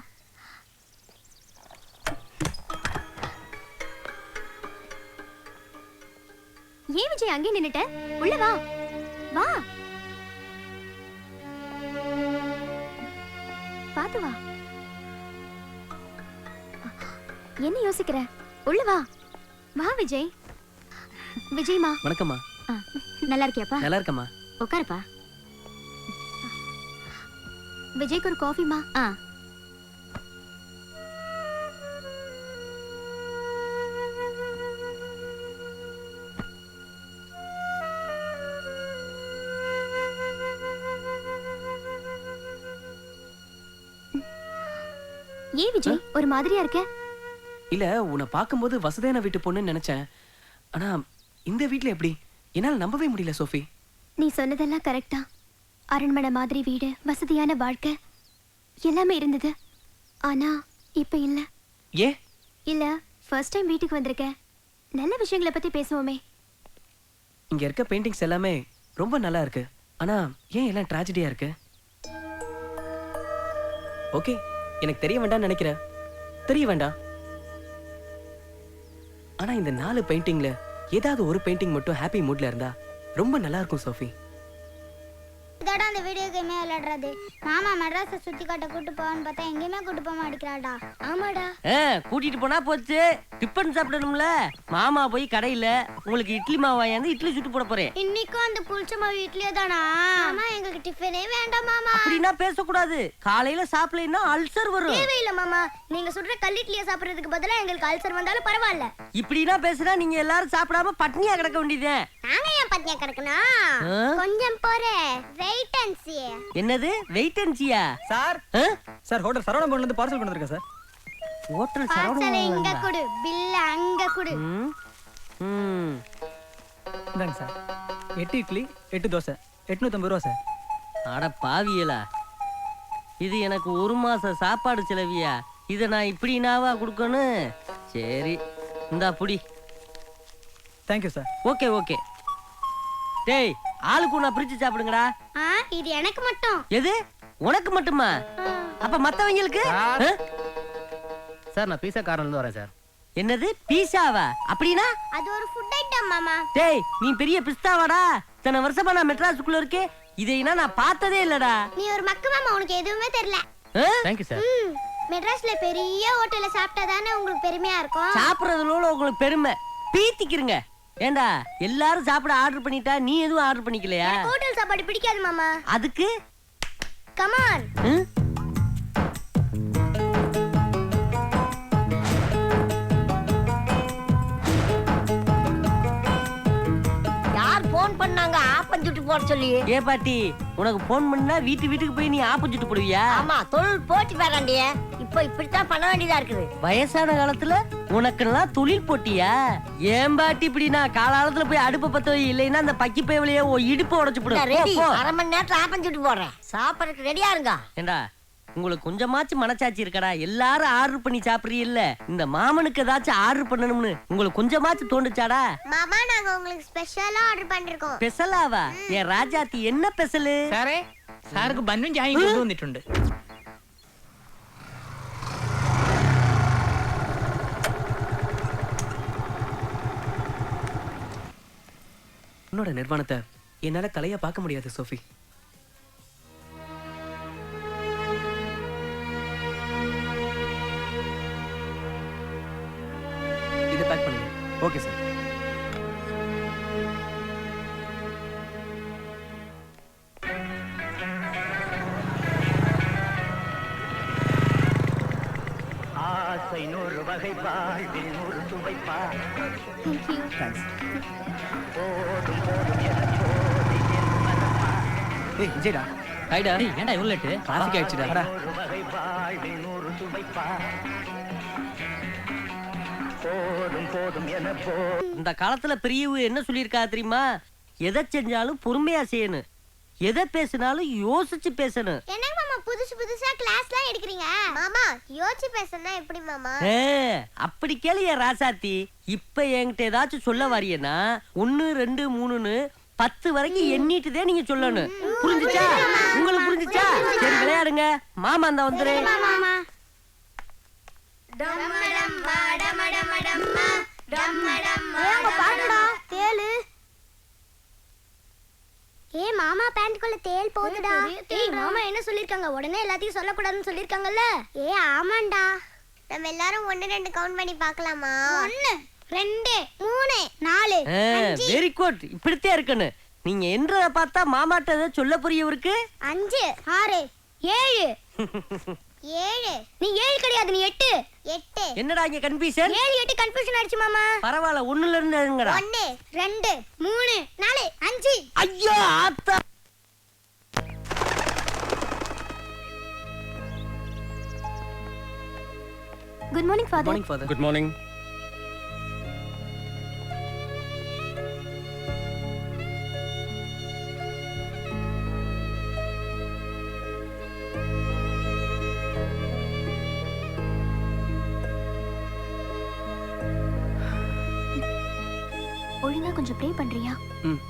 ஏன் விஜய் அங்கே நின்னுட்ட? உள்ள வா. வா. பாத்து வா. என்ன யோசிக்கிற? உள்ள வா. வா விஜய். விஜய்மா. வணக்கம்மா. நல்லா இருக்கியாப்பா? நல்லா இருக்கம்மா. உட்காருப்பா. விஜய்க்கு ஒரு காஃபிமா. ஏன் விஜய் ஒரு மாதிரியா இருக்க? இல்ல உன்னை பார்க்கும்போது வசதியான வீட்டு பொண்ணுன்னு நினைச்சேன். ஆனா இந்த வீட்ல எப்படி என்னால நம்பவே முடியல சோஃபி. நீ சொன்னதெல்லாம் கரெக்டா. அரண்மனை மாதிரி வீடு, வசதியான வாழ்க்கை எல்லாமே இருந்தது. ஆனா இப்ப இல்ல. ஏ இல்ல ஃபர்ஸ்ட் டைம் வீட்டுக்கு வந்திருக்க. நல்ல விஷயங்களை பத்தி பேசுவோமே. இங்க இருக்க பெயிண்டிங்ஸ் எல்லாமே ரொம்ப நல்லா இருக்கு. ஆனா ஏன் எல்லாம் ட்ராஜடியா இருக்கு? ஓகே, எனக்கு தெரிய வேண்டாம்னு நினைக்கிறேன். தெரிய வேண்டாம். ஆனா இந்த 4 பெயிண்டிங்ல ஏதாவது ஒரு பெயிண்டிங் மட்டும் ஹாப்பி மூட்ல இருந்தா ரொம்ப நல்லா இருக்கும் சோஃபி. இதோட அந்த வீடியோ கேமே விளையாடுறது. மாமா மெட்ராஸை சுத்தி காட்ட கூட்டு போவான்னு பார்த்தா எங்கேயுமே கூட்டு போக மாட்டேங்கிறாடா. ஆமாடா. கூட்டிட்டு போனா போச்சு. டிஃபன் சாப்பிடணும்ல. மாமா போய் கடையில உங்களுக்கு இட்லி மாவு வாங்கி இட்லி சுட்டு போட போறேன். இன்னைக்கும் அந்த புளிச்ச மாவு இட்லியே தானா? மாமா எங்களுக்கு டிஃபனே வேண்டாம் மாமா. அப்படின்னா பேசக்கூடாது. காலையில சாப்பிடலைன்னா அல்சர் வரும். தேவையில்லை மாமா, நீங்க சொல்ற கல் இட்லியை சாப்பிடுறதுக்கு பதிலா எங்களுக்கு அல்சர் வந்தாலும் பரவாயில்ல. இப்படின்னா பேசுனா நீங்க எல்லாரும் சாப்பிடாம பட்னியா கிடக்க வேண்டியதே. நாங்க ஏன் பட்னியா கிடக்கணும்? கொஞ்சம் போறே. Wait and see. என்னது wait and see? Sir sir hotel சரவணபவன்ல இருந்து பார்சல் கொண்டு வந்திருக்கேன் சார். ஹோட்டல் பார்சல் இங்க கொடு, பில் அங்க கொடு. இந்தாங்க சார். 8 இட்லி 8 தோசை 850 ரூபா சார். அட பாவியலா, இது எனக்கு 1 மாச சாப்பாடு செலவியா? இதை நான் இப்படினாவா கொடுக்கணும்? சரி இந்தா புடி. Thank you sir. Okay okay. டேய் ஆளுக்கு ஒண்ணா பிரிச்சு சாப்பிடுங்கடா. இது எனக்கு மட்டும். எது உனக்கு மட்டுமா? அப்ப மத்தவங்களுக்கு? சார் நான் பீஸா கார்ல இருந்து வரேன் சார். என்னது பீஸாவா? அப்படினா அது ஒரு ஃபுட் ஐட்டம் மாமா. டேய் நீ பெரிய பிஸ்தாவாடா. இத்தனை வருஷமா நான் மெட்ராஸுக்குள்ள இருக்கே, இதைனா நான் பார்த்ததே இல்லடா. நீ ஒரு மக்கு மாமா, உனக்கு எதுவுமே தெரியல. Thank you sir. மெட்ராஸ்ல பெரிய ஹோட்டல்ல சாப்பிட்டா தானே உங்களுக்கு பெருமையா இருக்கும். சாப்பிடுறதுல உங்களுக்கு பெருமை பீத்திக்கிறங்க. ஏண்டா எல்லாரும் சாப்பிட ஆர்டர் பண்ணிட்டா நீ எதுவும் ஆர்டர் பண்ணிக்கலையா? ஹோட்டல் சாப்பாடு பிடிக்காது மாமா. அதுக்கு கம் ஆன். யார் போன் பண்ணாங்க ஆப்பம் சுட்டு போட சொல்லி? ஏ பாட்டி, உனக்கு போன் பண்ணா வீட்டுக்கு போய் நீ ஆப்பம் சுட்டு போடுவியா? ஆமா, தொழில் போட்டி வேறாண்டிய. இப்ப இப்படித்தான் பண்ண வேண்டியதா இருக்குது. வயசான காலத்துல உனக்கெல்லாம் தொழில் போட்டியா? ஏன் பாட்டி இப்படி நான் காலாலத்துல போய் அடுப்ப பத்த இல்லைன்னா அந்த பக்கி பேவலையே இடுப்பு உடைச்சு போடு. ரெடி, 1/2 மணி நேரத்துல ஆப்பம் சுட்டு போடுறேன். சாப்பிடறதுக்கு ரெடியா இருங்க. ஏண்டா உங்களுக்கு கொஞ்சமாச்சும் மனசாட்சி இருக்கடா? எல்லாரும் ஆர்டர் பண்ணி சாப்பிடுறீ இல்ல, இந்த மாமனுக்கு ஏதாச்சும் ஆர்டர் பண்ணணும்னு உங்களுக்கு கொஞ்சமாச்சும் தோண்டுச்சாடா? மாமா நாங்க உங்களுக்கு ஸ்பெஷலா ஆர்டர் பண்ணிருக்கோம். ஸ்பெஷலாவா? ஏன் ராஜாத்தி என்ன ஸ்பெஷல்? സാറേ സാർക്ക് ബന്നും ചായയും കൊണ്ടുവന്നിട്ടുണ്ട്. உன்னோட நிர்வாணத்தை என்னால தலையா பார்க்க முடியாது சோஃபி. இதை பேக் பண்ணுங்க. Okay sir. ஆசை நூறு வகை வாழ்வில் நூறு சுவைப்பா. தேங்க்ஸ். போதும் போதும் என போதை என்பதப்பா. ஏய் விஜய்டா. ஹைடா. ஏன்டா இவ்வளவு லேட்டு? டிராஃபிக் ஆயிடுச்சுடா. நூறு வகை வாழ்வில் நூறு சுவைப்பா. போதும் போதும் என போ. இந்த காலத்துல பெரியவங்க என்ன சொல்லியிருக்கா தெரியுமா? எதை செஞ்சாலும் பொறுமையா செய்யணும், எதை பேசினாலும் யோசிச்சு பேசணும். என்னங்க மாமா புதுசு புதுசா கிளாஸ்லாம் எடுக்கிறீங்க? மாமா யோசிச்சு பேசணும்னா எப்படி மாமா? அப்படி கேளிய ராசாத்தி. இப்ப என்கிட்ட ஏதாச்சும் சொல்ல வாரியனா 1 2 3ன்னு 10 வரைக்கும் எண்ணிட்டுதே நீங்க சொல்லணும். புரிஞ்சுச்சா? உங்களுக்கு புரிஞ்சுச்சா? சரி விளையாடுங்க. மாமா அந்த வந்துரு. மாமா டம்மடம் டமடமடம்மா டம்மடம் பாடுடா தேளு. ஏ மாமா பேண்ட்குள்ள தேள் போகுதுடா. ஏய் மாமா என்ன சொல்லிருக்காங்க? உடனே எல்லாத்தையும் சொல்ல கூடாதுன்னு சொல்லிருக்காங்கல்ல. ஏ ஆமாண்டா. நம்ம எல்லாரும் 1 2 கவுண்ட் பண்ணி பார்க்கலாமா? 1 2 3 4 5. Very good. இப்படித்தே இருக்கணும். நீங்க என்றத பார்த்தா மாமாட்ட ஏதோ சொல்ல புரியவருக்கு. 5 6 7 7 நீ 7 கிடையாது நீ 8 8 என்னடா இங்க கன்ஃபியூஷன்? 7 8 கன்ஃபியூஷன் ஆயிடுச்சு மாமா. பரவாயில்ல, ஒண்ணுல இருந்து எழுங்கடா. 1 2 3 4 5. ஐயோ ஆத்தா. Good morning father. Morning father. Good morning. ஒழுங்கா கொஞ்சம் ப்ரே பண்றியா? ம்.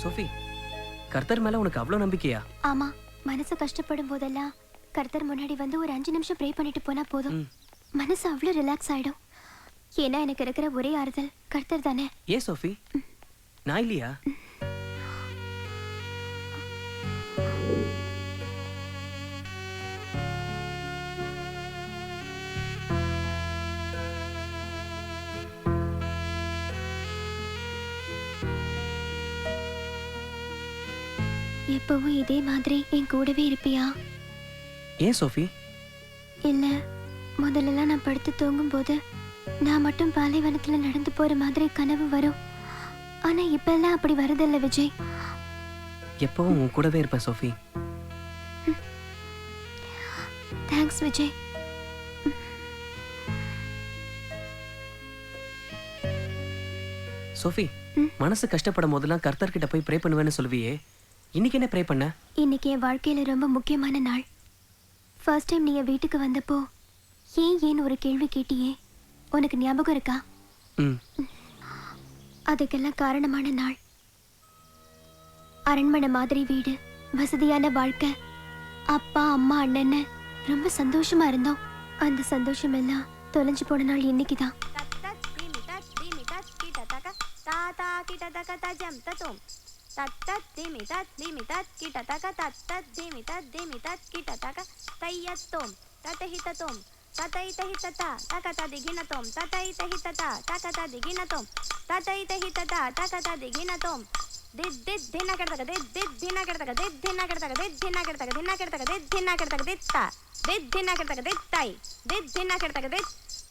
சோஃபி, கர்த்தர் மேல உனக்கு அவ்வளவு நம்பிக்கையா? ஆமா, மனசு கஷ்டப்படும் போதெல்லாம் கர்த்தர் முன்னாடி வந்து ஒரு 5 நிமிஷம் ப்ரே பண்ணிட்டு போனா போதும். மனசு அவ்வளவு ரிலாக்ஸ் ஆயிடும். ஏன்னா எனக்கு இருக்கிற ஒரே ஆறுதல் கர்த்தர் தானே. ஏ சோஃபி, நான் இல்லையா? எப்பவும் இதே மாதிரி என் கூடவே இருப்பியா? ஏன் சோஃபி? இல்ல, முதல்லலாம் நான் படுத்து தூங்கும் போது நான் மட்டும் பாலைவனத்துல நடந்து போற மாதிரி கனவு வரும். ஆனா இப்பெல்லாம் அப்படி வரதில்ல விஜய். எப்பவும் உன் கூடவே இருப்பேன் சோஃபி. தேங்க்ஸ் விஜய். சோஃபி, மனசு கஷ்டப்படும் போதெல்லாம் கர்த்தர் கிட்ட போய் ப்ரே பண்ணுவேன்னு சொல்லுவியே, இன்னைக்கு என்ன ப்ரே பண்ண? இன்னைக்கு என் வாழ்க்கையில ரொம்ப முக்கியமான நாள். ஃபர்ஸ்ட் டைம் நீங்க வீட்டுக்கு வந்தப்போ ஏன் ஒரு கேள்வி கேட்டியே, உனக்கு ஞாபகம் இருக்கா? அதுக்கெல்லாம் காரணமான நாள். அரண்மனை மாதிரி வீடு, வசதியான வாழ்க்கை, அப்பா அம்மா அண்ணன்னு ரொம்ப சந்தோஷமா இருந்தோம். அந்த சந்தோஷம் எல்லாம் தொலைஞ்சு போன நாள் இன்னைக்குதான்.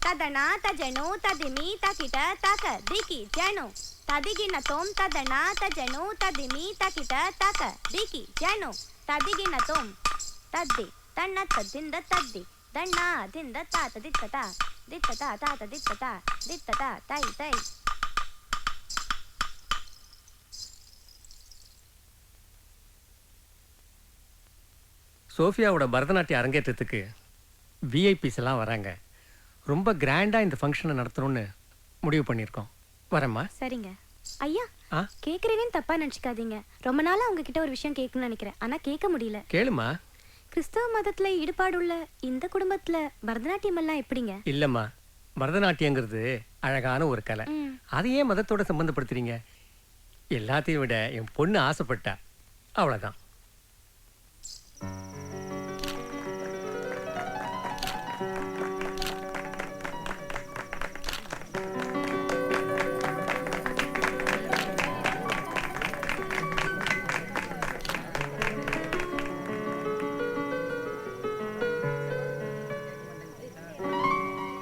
ತದಣ ತಜಣು ತದಿಮಿ ತಕಿಟ ತಕ ದಿಕಿ ಜಣು ತದಿಗಿನ ತೋಂ ತದಣ ತಜಣು ತದಿಮಿ ತಕಿಟ ತಕ ದಿಕಿ ಜಣು ತದಿಗಿನ ತೋಂ ತದ್ದಿ ತಣ್ಣ ತದ್ದಿಂದ ತದ್ದಿ ದಣ್ಣ ದಿಂದ ತಾತ ದಿತ್ತತ ದಿತ್ತತ ತಾತ ದಿತ್ತತ ದಿತ್ತತ ತೈ ತೈ. சோஃபியாவோட பரதநாட்டிய அரங்கேற்றத்துக்கு விஐபிஸ் எல்லாம் வராங்க. ரொம்ப கிராண்டா இந்த ஃபங்க்ஷனை நடத்தணும்னு முடிவு பண்ணியிருக்கோம். வரேம்மா. சரிங்க ஐயா. கேக்குறேன்னு தப்பா நினைச்சுக்காதீங்க. ரொம்ப நாளா உங்ககிட்ட ஒரு விஷயம் கேட்கணும்னு நினைக்கிறேன், ஆனா கேட்க முடியல. கேளுமா. கிறிஸ்தவ மதத்துல ஈடுபாடுள்ள இந்த குடும்பத்துல பரதநாட்டியம் எல்லாம் எப்படிங்க? இல்லம்மா, பரதநாட்டியங்கிறது அழகான ஒரு கலை. அதையே மதத்தோட சம்பந்தப்படுத்துறீங்க? எல்லாத்தையும் விட என் பொண்ணு ஆசைப்பட்டா, அவ்வளவுதான்.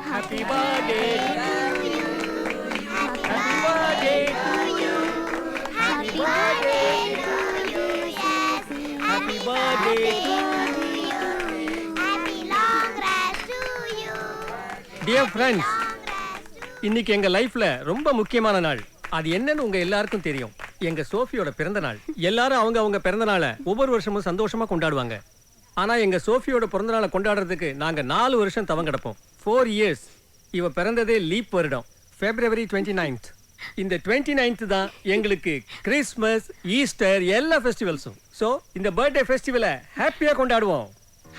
Happy birthday to you. Happy birthday to you. Happy birthday to you. Happy birthday to you. Happy long rest to you. Dear friends, இன்னைக்கு எங்க லைஃப்ல ரொம்ப முக்கியமான நாள். அது என்னன்னு உங்க எல்லாருக்கும் தெரியும். எங்க சோஃபியோட பிறந்த நாள். எல்லாரும் அவங்க பிறந்த நாளை ஒவ்வொரு வருஷமும் சந்தோஷமா கொண்டாடுவாங்க. ஆனா எங்க சோஃபியோட பிறந்த நாளை கொண்டாடுறதுக்கு நாங்க 4 வருஷம் தவம் கிடப்போம். 4 years. இவ பிறந்ததே லீப் வருடம், February 29th. இந்த 29th தான் எங்களுக்கு கிறிஸ்மஸ், ஈஸ்டர் எல்லா ஃபெஸ்டிவல்ஸும். சோ இந்த பர்த்டே ஃபெஸ்டிவலை ஹாப்பியா கொண்டாடுவோம்.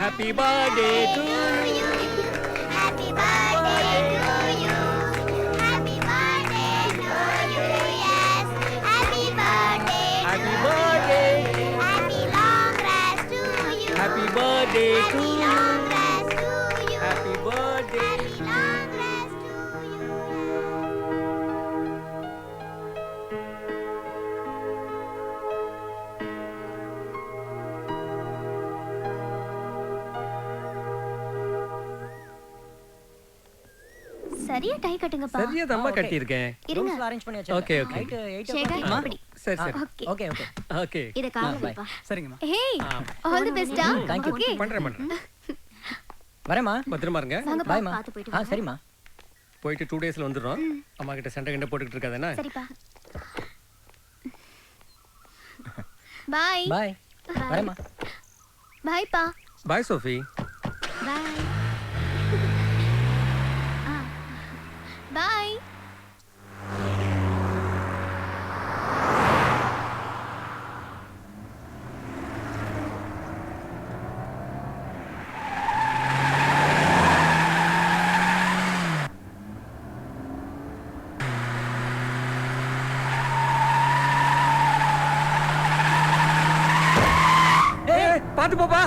Happy birthday to you. Happy birthday to you. Birthday to happy birthday. சரியா டை கட்டுங்கப்பா. சரியா தம்மா கட்டி இருக்கேன். இருங்க. அரேஞ்ச் பண்ணி வச்சிருக்கேன். Okay okay night 8 Sekar, o'clock. இப்படி. சரி சரி ஓகே. Okay okay. ஓகே இத காலையில வைப்பா. சரிங்கம்மா. Hey, all the best. Thank you. Okay. பண்றேன். வரேம்மா. பத்திரமா இருங்க. வாங்கப்பா, பாய்மா. பார்த்து போயிட்டு ஆ வாங்க. சரிம்மா. போயிட்டு 2 டேஸ்ல வந்துடுறோம். அம்மா கிட்ட சண்டை கிண்ட போட்டுக்கிட்டு இருக்காதேனா? சரிப்பா. பை. பாய். வரேம்மா. பை பா. பாய் சோஃபி. பை. பை. ஏய் பாத்து போப்பா.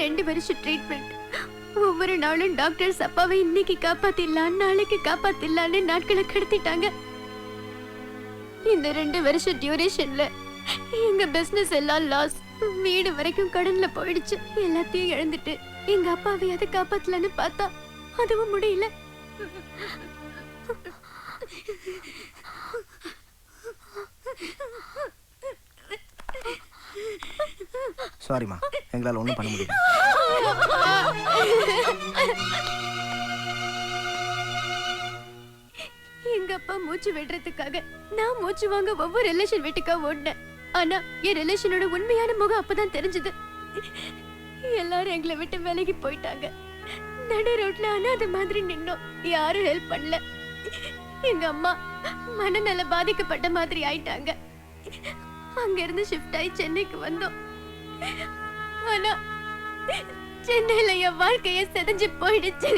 ரெண்டு வருஷம் ட்ரீட்மெண்ட். ஒவ்வொரு நாளும் டாக்டர்ஸ் அப்பாவை இன்னைக்கு காப்பாத்திடலாம், நாளைக்கு காப்பாத்திடலான்னு நாட்களை கடத்திட்டாங்க. இந்த 2 வருஷம் டியூரேஷன்ல எங்க பிசினஸ் எல்லாம் லாஸ். வீடு வரைக்கும் கடன்ல போயிடுச்சு. எல்லாத்தையும் இழந்துட்டு எங்க அப்பாவை அதை காப்பாத்தலன்னு பார்த்தா அதுவும் முடியல. சாரிம்மா, எங்களால் ஒன்றும் பண்ண முடியல. எங்க அப்பா மூச்சு விடுறதுக்காக நான் மூச்சு வாங்க ஒவ்வொரு ரிலேஷன் வீட்டுக்கா ஓடினேன். ஆனா என் ரிலேஷனோட உண்மையான முகம் அப்பதான் தெரிஞ்சது. எல்லாரும் எங்களை விட்டு விலகி போயிட்டாங்க. நடு ரோட்ல அனாதை மாதிரி நின்னோம். யாரும் ஹெல்ப் பண்ணல. எங்க அம்மா மனநல பாதிக்கப்பட்ட மாதிரி ஆயிட்டாங்க. அங்க இருந்து ஷிஃப்ட் ஆகி சென்னைக்கு வந்தோம். ஆனா சென்னையில என் வாழ்க்கைய செதஞ்சு போயிடுச்சு.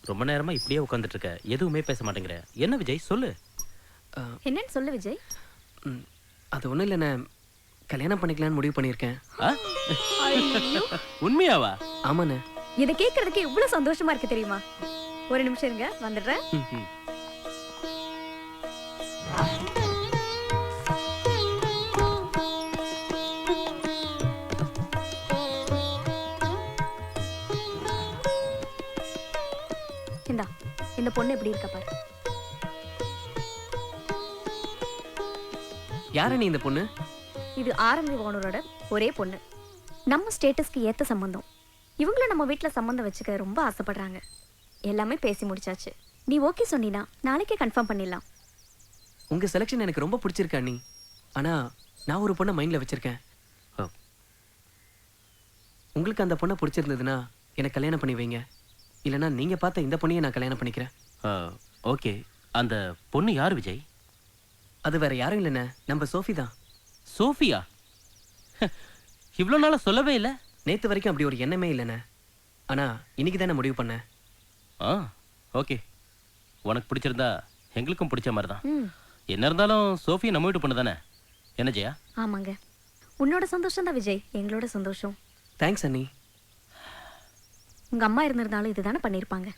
ரொம்ப நேரமா இப்படியே உட்காந்துட்டு இருக்க, எதுவுமே பேச மாட்டேங்கிற. என்ன விஜய் சொல்லு. என்னன்னு சொல்லு விஜய். அது ஒன்றும் இல்லைண்ணே, கல்யாணம் பண்ணிக்கலான்னு முடிவு பண்ணியிருக்கேன். உண்மையாவா? ஆமாண்ணே. இதை கேட்கறதுக்கு இவ்வளவு சந்தோஷமா இருக்கு தெரியுமா? ஒரு நிமிஷம் இருங்க, வந்துடுறேன். இந்தா, இந்த பொண்ணு எப்படி இருக்க பாரு. யாரு நீ இந்த பொண்ணு? இது ஆரம்பி ஓனரோட ஒரே பொண்ணு. நம்ம ஸ்டேட்டஸ்க்கு ஏத்த சம்பந்தம். இவங்களும் நம்ம வீட்டுல சம்பந்தம் வச்சுக்க ரொம்ப ஆசைப்படுறாங்க. எல்லாமே பேசி முடிச்சாச்சு. நீ ஓகே சொன்னீனா நாளைக்கே கன்ஃபார்ம் பண்ணிடலாம். உங்க செலக்ஷன் எனக்கு ரொம்ப பிடிச்சிருக்கா நீ. ஆனா நான் ஒரு பொண்ணை மைண்ட்ல வச்சிருக்கேன். உங்களுக்கு அந்த பொண்ணை பிடிச்சிருந்ததுன்னா எனக்கு கல்யாணம் பண்ணி வைங்க. இல்லைன்னா நீங்க பார்த்த இந்த பொண்ணையே நான் கல்யாணம் பண்ணிக்கிறேன். ஓகே, அந்த பொண்ணு யார் விஜய்? அது வேற யாரும் இல்லைண்ணே, நம்ம சோஃபி தான். சோஃபியா? இவ்வளோ நாளா சொல்லவே இல்லை. நேத்து வரைக்கும் அப்படி ஒரு எண்ணமே இல்லைண்ணே. ஆனா இன்னைக்கு தானே முடிவு பண்ணேன். ஆ ஓகே, உனக்கு பிடிச்சிருந்தா எங்களுக்கும் பிடிச்ச மாதிரி தான். ம் என்ன இருந்தாலும் சோஃபியா நம்ம வீட்டு பொண்ணு தானே, என்ன ஜெயா? ஆமாங்க, உன்னோட சந்தோஷம் தான் விஜய் எங்களோட சந்தோஷம். தேங்க்ஸ் அண்ணி. உங்க அம்மா இருந்திருந்தாலும் இதுதானே பண்ணியிருப்பாங்க.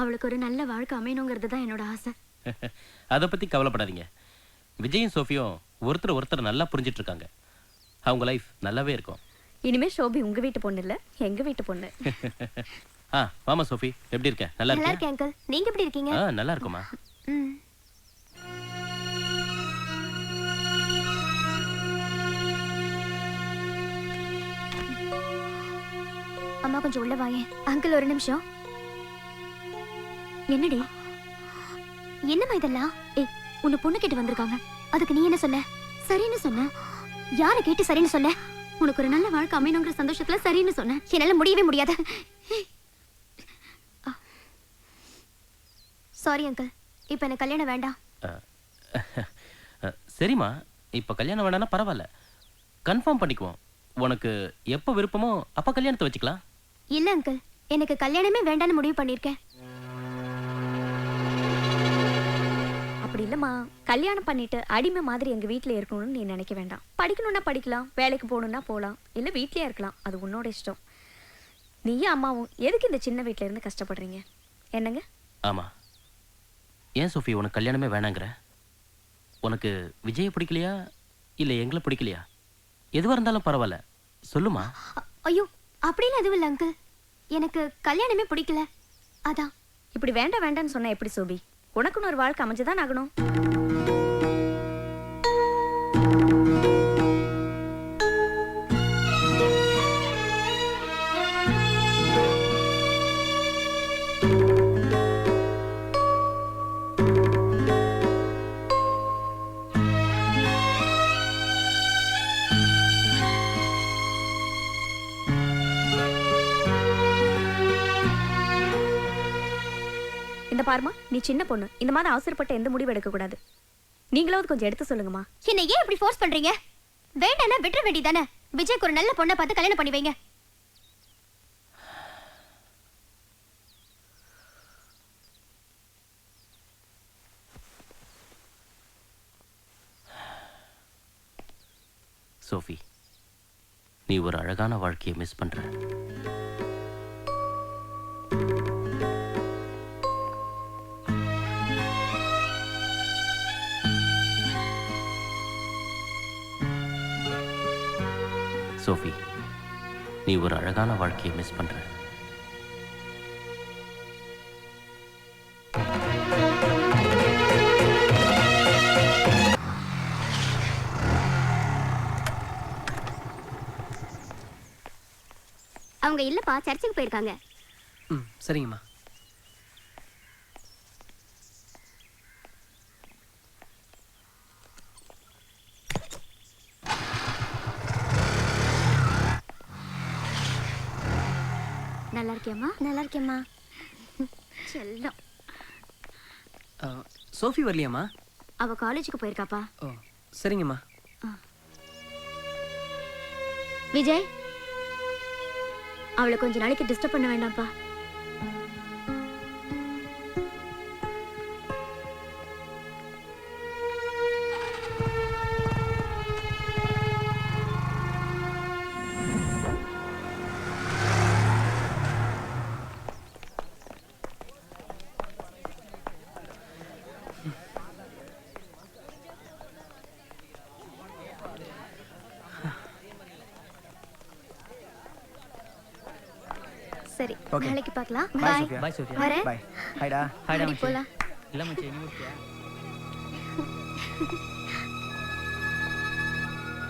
அவளுக்கு ஒரு நல்ல வாழ்க்கை அமையணுங்கிறது தான் என்னோட ஆசை. அதை பற்றி கவலைப்படாதீங்க. விஜயும் சோஃபியும் ஒருத்தர் நல்லா புரிஞ்சிட்டு இருக்காங்க. அவங்க லைஃப் நல்லாவே இருக்கும். இனிமே ஷோபி உங்க வீட்டு பொண்ணு இல்ல, எங்க வீட்டு பொண்ணு. வாமா சோஃபி, எப்படி இருக்க? நல்லா நல்லா இருக்கியா? இருக்கேன் அங்கிள். நீங்க எப்படி இருக்கீங்க? நல்லா இருக்குமா. ம். அம்மா கொஞ்சம் உள்ள வாயே. அங்கிள் ஒரு நிமிஷம். என்னடி என்னம்மா இதெல்லாம்? ஏய், உன்னை பொண்ணு கேட்டு வந்திருக்காங்க. அதுக்கு நீ என்ன சொன்ன? சரின்னு சொன்ன. யாரை கேட்டு சரின்னு சொன்ன? உனக்கு ஒரு நல்ல வாழ்க்கை அமையணுங்கிற சந்தோஷத்துல சரின்னு சொன்ன. என்னால முடியவே முடியாது. சாரி அங்கிள், இப்ப எனக்கு கல்யாணம் வேண்டாம். சரிம்மா, இப்போ கல்யாணம் வேணான்னா பரவாயில்ல, கன்ஃபார்ம் பண்ணிக்குவோம். உனக்கு எப்போ விருப்பமோ அப்போ கல்யாணத்தை வச்சுக்கலாம். இல்ல அங்கிள், எனக்கு கல்யாணமே வேண்டாம்னு முடிவு பண்ணிருக்கேன். அப்படி இல்லம்மா, கல்யாணம் பண்ணிட்டு அடிமை மாதிரி எங்க வீட்ல இருக்கணும்னு நீ நினைக்க வேண்டாம். படிக்கணும்னா படிக்கலாம், வேலைக்கு போகணும்னா போகலாம், இல்ல வீட்லயே இருக்கலாம். அது உன்னோட இஷ்டம். நீயும் அம்மாவும் எதுக்கு இந்த சின்ன வீட்ல இருந்து கஷ்டப்படுறீங்க? என்னங்க? ஆமாம். ஏன் சோஃபி உனக்கு கல்யாணமே வேணாங்கிற? உனக்கு விஜயை பிடிக்கலையா இல்லை எங்களை பிடிக்கலையா? எதுவாக இருந்தாலும் பரவாயில்ல, சொல்லுமா. ஐயோ, அப்படின்னு எதுவும் இல்லை அங்கிள். எனக்கு கல்யாணமே பிடிக்கல, அதான். இப்படி வேண்டாம் வேண்டாம்னு சொன்னா எப்படி சோபி? உனக்குன்னு ஒரு வாழ்க்கை அமைஞ்சுதான் ஆகணும். இந்த பாருமா, நீ சின்ன பொண்ணு, இந்த மாதிரி அவசரப்பட்டு எந்த முடிவு எடுக்க கூடாது. நீங்களாவது கொஞ்சம் எடுத்து சொல்லுங்கம்மா. என்ன ஏன் இப்படி ஃபோர்ஸ் பண்றீங்க? வேண்டானா விட்டுற வேண்டியதானே. விஜய்க்கு ஒரு நல்ல பொண்ணை பார்த்து கல்யாணம் பண்ணி வைங்க. சோஃபி, நீ ஒரு அழகான வாழ்க்கையை மிஸ் பண்ற. சோஃபி, நீ ஒரு அழகான வாழ்க்கையை மிஸ் பண்ற. அவங்க இல்லப்பா, சர்ச்சுக்கு போயிருக்காங்க. ம், சரிங்கம்மா. நல்லா இருக்கியம்மா? நல்லா இருக்கேம்மா. செல்லம். சோஃபி வரலையாம்மா? அவ காலேஜுக்கு போயிருக்காப்பா. ஓ, சரிங்கம்மா. விஜய், அவளை கொஞ்ச நாளைக்கு டிஸ்டர்ப் பண்ண வேண்டாம்ப்பா. சரி, Okay. நாளைக்கு பார்க்கலாம். Bye, பாய். Sophia. Bye, Sophia. வரேன். பாய். ஹாய்டா. ஹாய்டா அடி மச்சி. போலாம். இல்ல மச்சி, நீ முடிச்சியா?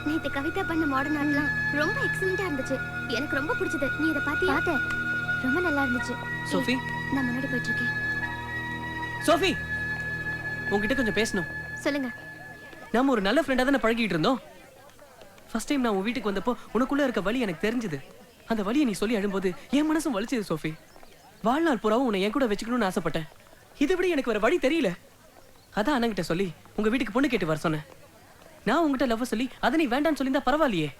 நேத்து கவிதா பண்ண மாடர்ன் ஆர்ட்லாம் ரொம்ப எக்ஸலென்ட்டா இருந்துச்சு. எனக்கு ரொம்ப பிடிச்சது. நீ இத பாத்தியா? பார்த்தேன். ரொம்ப நல்லா இருந்துச்சு. சோஃபி, நான் முன்னாடி போயிட்டு இருக்கேன். சோஃபி, உன்கிட்ட கொஞ்சம் பேசணும். சொல்லுங்க. நாம ஒரு நல்ல ஃப்ரெண்டா தானே பழகிட்டு இருந்தோம். ஃபர்ஸ்ட் டைம் நான் உன் வீட்டுக்கு வந்தப்போ உனக்குள்ள இருக்க வலி எனக்கு தெரிஞ்சது. அந்த வலியை நீ சொல்லி அழும்போது என் மனசும் வலிச்சது சோஃபி. வாழ்நாள் பூராவும் உன்னை என் கூட வச்சுக்கணும்னு ஆசைப்பட்டேன். இதை விட எனக்கு வேற வழி தெரியல. அதான் அண்ணங்கிட்ட சொல்லி உங்க வீட்டுக்கு பொண்ணு கேட்டு வர சொன்னேன். நான் உங்ககிட்ட லவ் சொல்லி அதை நீ வேண்டான்னு சொல்லியிருந்தா பரவாயில்லையே.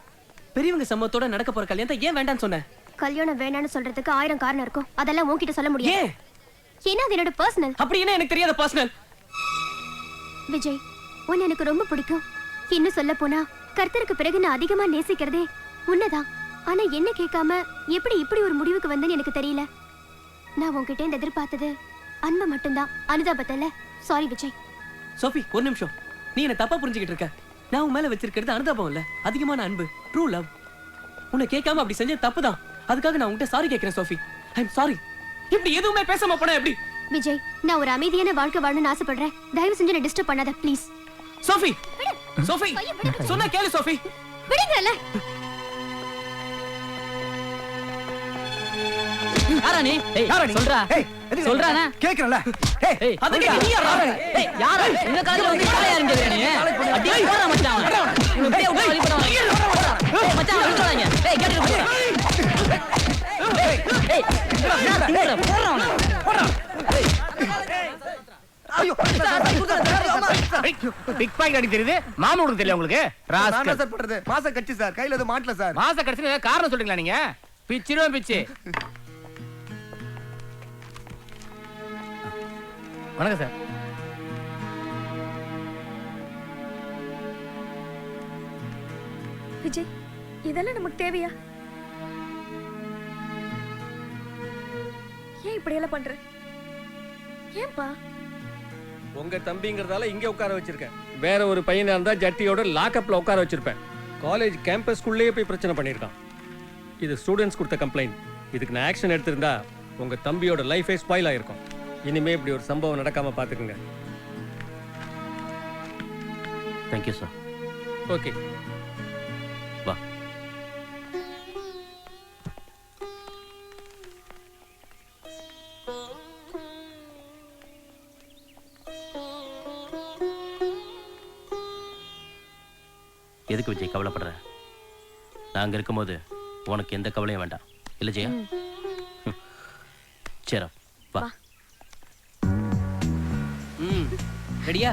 பெரியவங்க சம்மத்தோட நடக்க போற கல்யாணத்தை ஏன் வேண்டான்னு சொன்னேன்? கல்யாணம் வேண்டான்னு சொல்றதுக்கு 1000 காரணம் இருக்கும். அதெல்லாம் உன்கிட்ட சொல்ல முடியாது. ஏன்னா அது என்னோட பர்சனல். அப்படி என்ன எனக்கு தெரியாத பர்சனல்? விஜய், உன்னை எனக்கு ரொம்ப பிடிக்கும். இன்னும் சொல்ல போனா கர்த்தருக்கு பிறகு நான் அதிகமா நேசிக்கிறதே உன்னதான். ஆனா என்ன கேட்காம எப்படி இப்படி ஒரு முடிவுக்கு வந்தேன்னு எனக்கு தெரியல. நான் உன்கிட்ட இந்த எதிர்பார்த்தது அன்பு மட்டும்தான், அனுதாபத்தை இல்ல. சாரி விஜய். சோஃபி, ஒரு நிமிஷம். நீ என்ன தப்பா புரிஞ்சுக்கிட்டு இருக்க. நான் உன் மேல வச்சிருக்கிறது அனுதாபம் இல்ல, அதிகமான அன்பு, ட்ரூ லவ். உன்னை கேட்காம அப்படி செஞ்ச தப்பு தான். அதுக்காக நான் உன்கிட்ட சாரி கேட்கிறேன் சோஃபி. I am sorry. இப்படி எதுவுமே பேசாம போனா எப்படி? விஜய், நான் ஒரு அமைதியான வாழ்க்கை வாழணும்னு ஆசைப்படுறேன். தயவு செஞ்சு என்ன டிஸ்டர்ப் பண்ணாத ப்ளீஸ். சோஃபி, சோஃபி, சொன்னா கேளு சோஃபி. விடுங்கல. யாரா நீ? சொல்றா. சொல்றானே கேக்குறல. ஏய், அதுக்கு நீ யாரா? ஏய், யாரா? இந்த காலையில வந்து காலையா இருந்தீங்க நீ. அடி போறா மச்சான். இவன் பெரிய உள்ள வலி போறான். ஏய் மச்சான், விட்டுறாங்க. ஏய், கேட்டு போ. ஏய், போறா. ஐயோ, பிக் பாக்கெட் அடி தெரியுது. மாமா உங்களுக்கு தெரியல உங்களுக்கு? நான் சார் பண்றது மாச கட்சி சார், கையில அது மாட்டல சார். மாச கடைசில காரணம் சொல்றீங்களா நீங்க? பிச்சிரும் பிச்சு. வணக்கம் சார். விஜய், இதெல்லாம் நமக்கு தேவையா? ஏன் இப்படி எல்லாம் பண்ற? ஏன்பா? உங்க தம்பிங்கிறதால இங்க உட்கார வச்சிருக்கேன். வேற ஒரு பையனா இருந்தா ஜட்டியோட லாக்அப்ல உட்கார வச்சிருப்பேன். காலேஜ் கேம்பஸ்க்குள்ளேயே போய் பிரச்சனை பண்ணியிருக்கான். இது ஸ்டூடெண்ட்ஸ் கொடுத்த கம்ப்ளைண்ட். இதுக்கு நான் ஆக்ஷன் எடுத்திருந்தா உங்க தம்பியோட லைஃபே ஸ்பாயில் ஆயிருக்கும். இனிமே இப்படி ஒரு சம்பவம் நடக்காம பாத்துக்குங்க. Thank you sir. ஓகே, வா. எதுக்கு விஜய் கவலைப்படுற? நாங்க இருக்கும்போது உனக்கு எந்த கவலையும் வேண்டாம். இல்ல ஜெயா? சரி, வா. ரெடியா?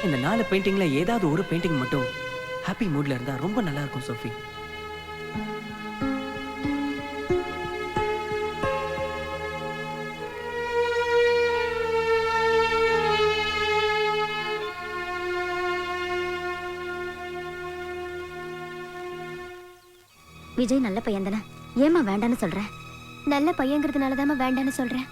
இந்த 4 பெயிண்டிங்ல ஏதாவது ஒரு பெயிண்டிங் மட்டும் ஹாப்பி மூட்ல இருந்தா ரொம்ப நல்லா இருக்கும் சோஃபி. விஜய் நல்ல பையன் தானே, ஏமா வேண்டான்னு சொல்றேன்? நல்ல பையங்கிறதுனால தான் வேண்டான்னு சொல்றேன்.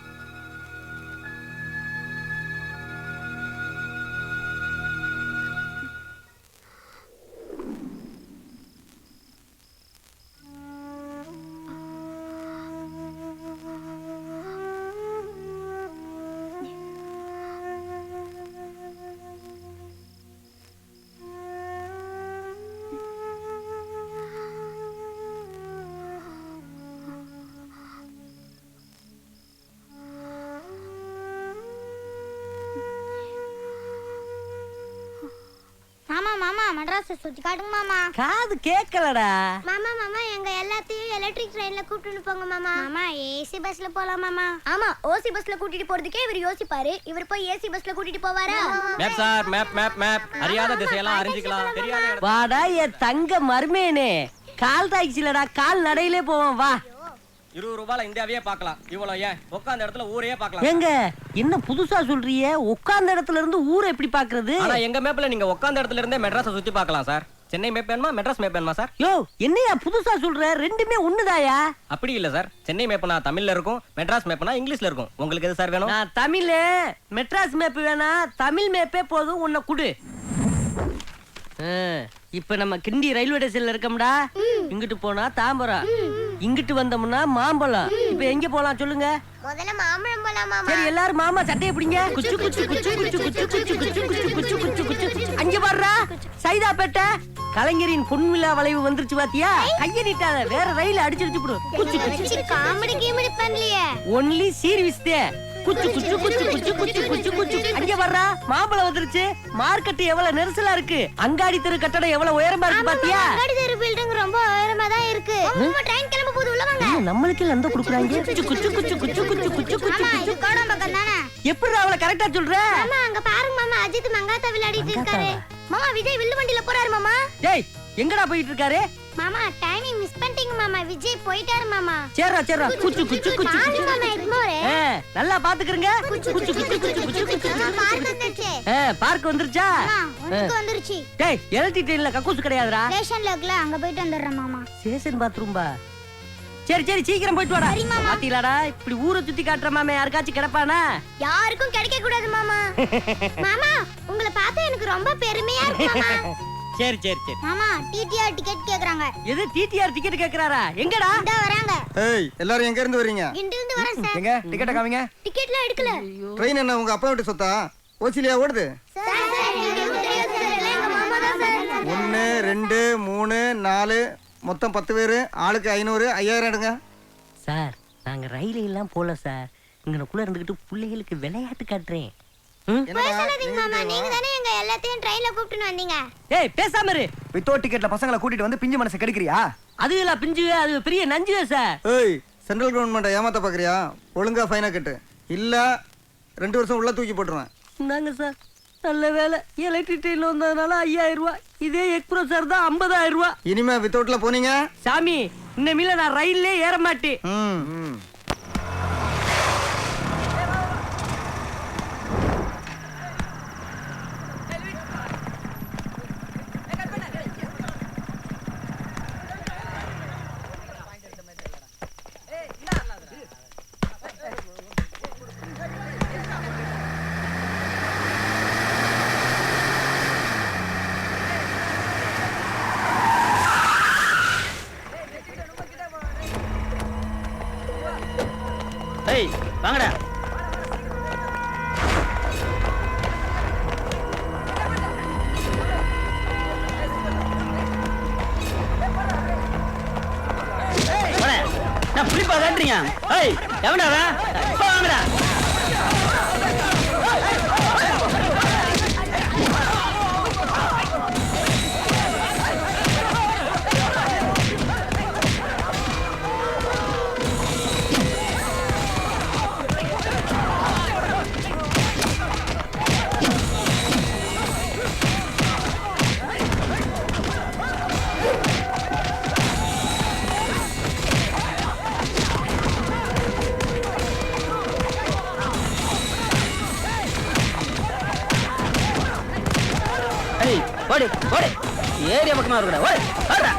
மாமா மாமா மெட்ராஸ் சுத்தி காட்டுங்க மாமா. காது கேட்கலடா. மாமா மாமா எங்க எல்லாத்தையும் எலக்ட்ரிக் ட்ரெயின்ல கூட்டிட்டு போங்க மாமா. மாமா ஏசி பஸ்ல போலாம் மாமா. ஆமா, ஓசி பஸ்ல கூட்டிட்டு போறதுக்கே இவர் யோசிப்பாரு. இவர் போய் ஏசி பஸ்ல கூட்டிட்டு போவாரா? Map sir, map map map. அறியாத திசையெல்லாம் அறிஞ்சிக்கலாம். தெரியாத இடம். வாடா என் தங்க மர்மேனே. கால் டாக்ஸிலடா, கால் நடையிலே போவோம் வா. 20 ரூபாயில இந்தியாவையே பார்க்கலாம். இவ்வளவு ஏன் உட்கார்ந்த இடத்துல ஊரையே பார்க்கலாம். எங்க என்ன புதுசா சொல்றியே? உட்கார்ந்த இடத்துல இருந்து ஊரை எப்படி பாக்குறது? ஆனா எங்க மேப்ல நீங்க உட்கார்ந்த இடத்துல இருந்தே மெட்ராஸை சுத்தி பார்க்கலாம் சார். சென்னை மேப் வேணுமா மெட்ராஸ் மேப் வேணுமா சார்? யோ, என்னையா புதுசா சொல்ற? ரெண்டுமே ஒண்ணுதாயா? அப்படி இல்ல சார். சென்னை மேப்னா தமிழ்ல இருக்கும், மெட்ராஸ் மேப்னா இங்கிலீஷ்ல இருக்கும். உங்களுக்கு எது சார் வேணும்? நான் தமிழ். மெட்ராஸ் மேப் வேணா, தமிழ் மேப்பே போதும். உன்னை குடு. இப்ப நம்ம கிண்டி ரயில்வே ஸ்டேஷன்ல இருக்கோம்டா. இங்கிட்டு போனா தாம்பரம், இங்கிட்டு வந்தோம்னா மாம்பழம். இப்ப எங்க போலாம் சொல்லுங்க? முதல்ல மாம்பழம் போலாம் மாமா. சரி எல்லாரும் மாமா சட்டையை பிடிங்க. குச்சு குச்சு குச்சு குச்சு குச்சு குச்சு குச்சு குச்சு குச்சு குச்சு குச்சு. அங்க பாருடா சைதாப்பேட்டை கலைஞரின் பொன்விழா வளைவு வந்துருச்சு பாத்தியா? கைய நீட்டாத, வேற ரயில் அடிச்சு போடு. குச்சு குச்சு காமெடி கீமெடி பண்ணலையே. ஒன்லி சீர்விஸ் தே. குச்சு குச்சு குச்சு குச்சு குச்சு குச்சு குச்சு. அங்க பாருடா மாம்பழம் வந்துருச்சு. மார்க்கெட் எவ்வளவு நெரிசலா இருக்கு. அங்காடி தெரு கட்டடம் எவ்வளவு உயரமா இருக்கு பாத்தியா? அங்காடி தெரு பில்டிங் ரொம்ப உயரமா தான் இருக்கு. நம்ம ட்ரெயின் கிளம்ப போகுது, உள்ள வாங்க. நம்மளுக்கு லந்த குடுக்குறாங்க. குச்சு குச்சு குச்சு குச்சு குச்சு குச்சு குச்சு. இது கோடம் பக்கம் தானே. எப்படி அவளை கரெக்ட்டா சொல்ற? மாமா அங்க பாருங்க மாமா, அஜித் மங்காத்தா விளையாடிட்டு இருக்காரு. மாமா விஜய் வில்லு வண்டியில போறாரு மாமா. டேய் எங்கடா போயிட்டு இருக்காரு? மாமா டைமிங் மிஸ் பண்ணிட்டீங்க மாமா, விஜய் போயிட்டாரு மாமா. சேரா சேரா குச்சு குச்சு குச்சு குச்சு. மாமா இக்னோர். நல்லா பாத்துக்கறங்க. குச்சு குச்சு குச்சு குச்சு குச்சு குச்சு. பார்க் வந்துருச்சு. பார்க் வந்துருச்சா? உனக்கு வந்துருச்சு. டேய் எலக்ட்ரிக் ட்ரெயின்ல கக்கூஸ் கிடையாதுடா. ஸ்டேஷன்ல இருக்குல, அங்க போயிட்டு வந்துறேன் மாமா. ஸ்டேஷன் பாத்ரூம் பா. சரி சரி சீக்கிரம் போயிட்டு வாடா. பாத்தீங்களாடா இப்படி ஊரை சுத்தி காட்டுற மாமே யாருக்காச்சும் கிடைப்பானா? யாருக்கும் கிடைக்க கூடாது மாமா. மாமா உங்களை பார்த்தா எனக்கு ரொம்ப பெருமையா இருக்கு மாமா. சரி சரி சரி. மாமா டிடிஆர் டிக்கெட் கேக்குறாங்க. எது டிடிஆர் டிக்கெட் கேக்குறாரா? எங்கடா? இதோ வராங்க. ஏய் எல்லாரும் எங்க இருந்து வரீங்க? இங்க இருந்து வரேன் சார். எங்க டிக்கெட்ட காமிங்க. டிக்கெட்லாம் எடுக்கல. ட்ரெயின் என்ன உங்க அப்பா வீட்டு சொத்தா? ஓசிலியா ஓடுது? சார் எங்களுக்கு தெரியாது சார், எல்லாம் எங்க மாமா தான் சார். 1 2 3 4 மொத்தம் 10 பேர், ஆளுக்கு 500, 5000 எடுங்க. சார் நாங்க ரயில எல்லாம் போல சார். இங்கனக்குள்ள இருந்துகிட்டு பிள்ளைகளுக்கு விளையாட்டு காட்டுறேன். பேசாதீங்க மாமா, நீங்க தானே எங்க எல்லாத்தையும் ட்ரெயின்ல கூப்பிட்டுன்னு வந்தீங்க. ஏய் பேசாம இரு. வித்தவுட் டிக்கெட்ல பசங்களை கூட்டிட்டு வந்து பிஞ்சு மனசை கெடுக்கிறியா? அதுல பிஞ்சுவே, அது பெரிய நஞ்சுவே சார். ஏய் சென்ட்ரல் கவர்மெண்ட்டை ஏமாத்த பாக்குறியா? ஒழுங்கா ஃபைனா கட்டு, இல்ல 2 வருஷம் உள்ள தூக்கி போட்டுருவேன். நாங்க சார் நல்ல வேலை எலக்ட்ரிக் ட்ரெயின்ல வந்ததுனால 5000 ரூபாய். இதே எக்ஸ்பிரஸ் சார் தான் 50000 ரூபாய். இனிமே வித்தவுட்ல போனீங்க சாமி இன்னமில்ல நான் ரயில்லே ஏற மாட்டேன். ஏய் வாங்கடா. நான் புளிப்பா காட்டுறீங்க. ஏய் எவன்டா அவன்? இப்போ வாங்கடா. ஓடி ஓடி ஏரியா பக்கமா இருக்கடா. ஓடி ஓடுடா.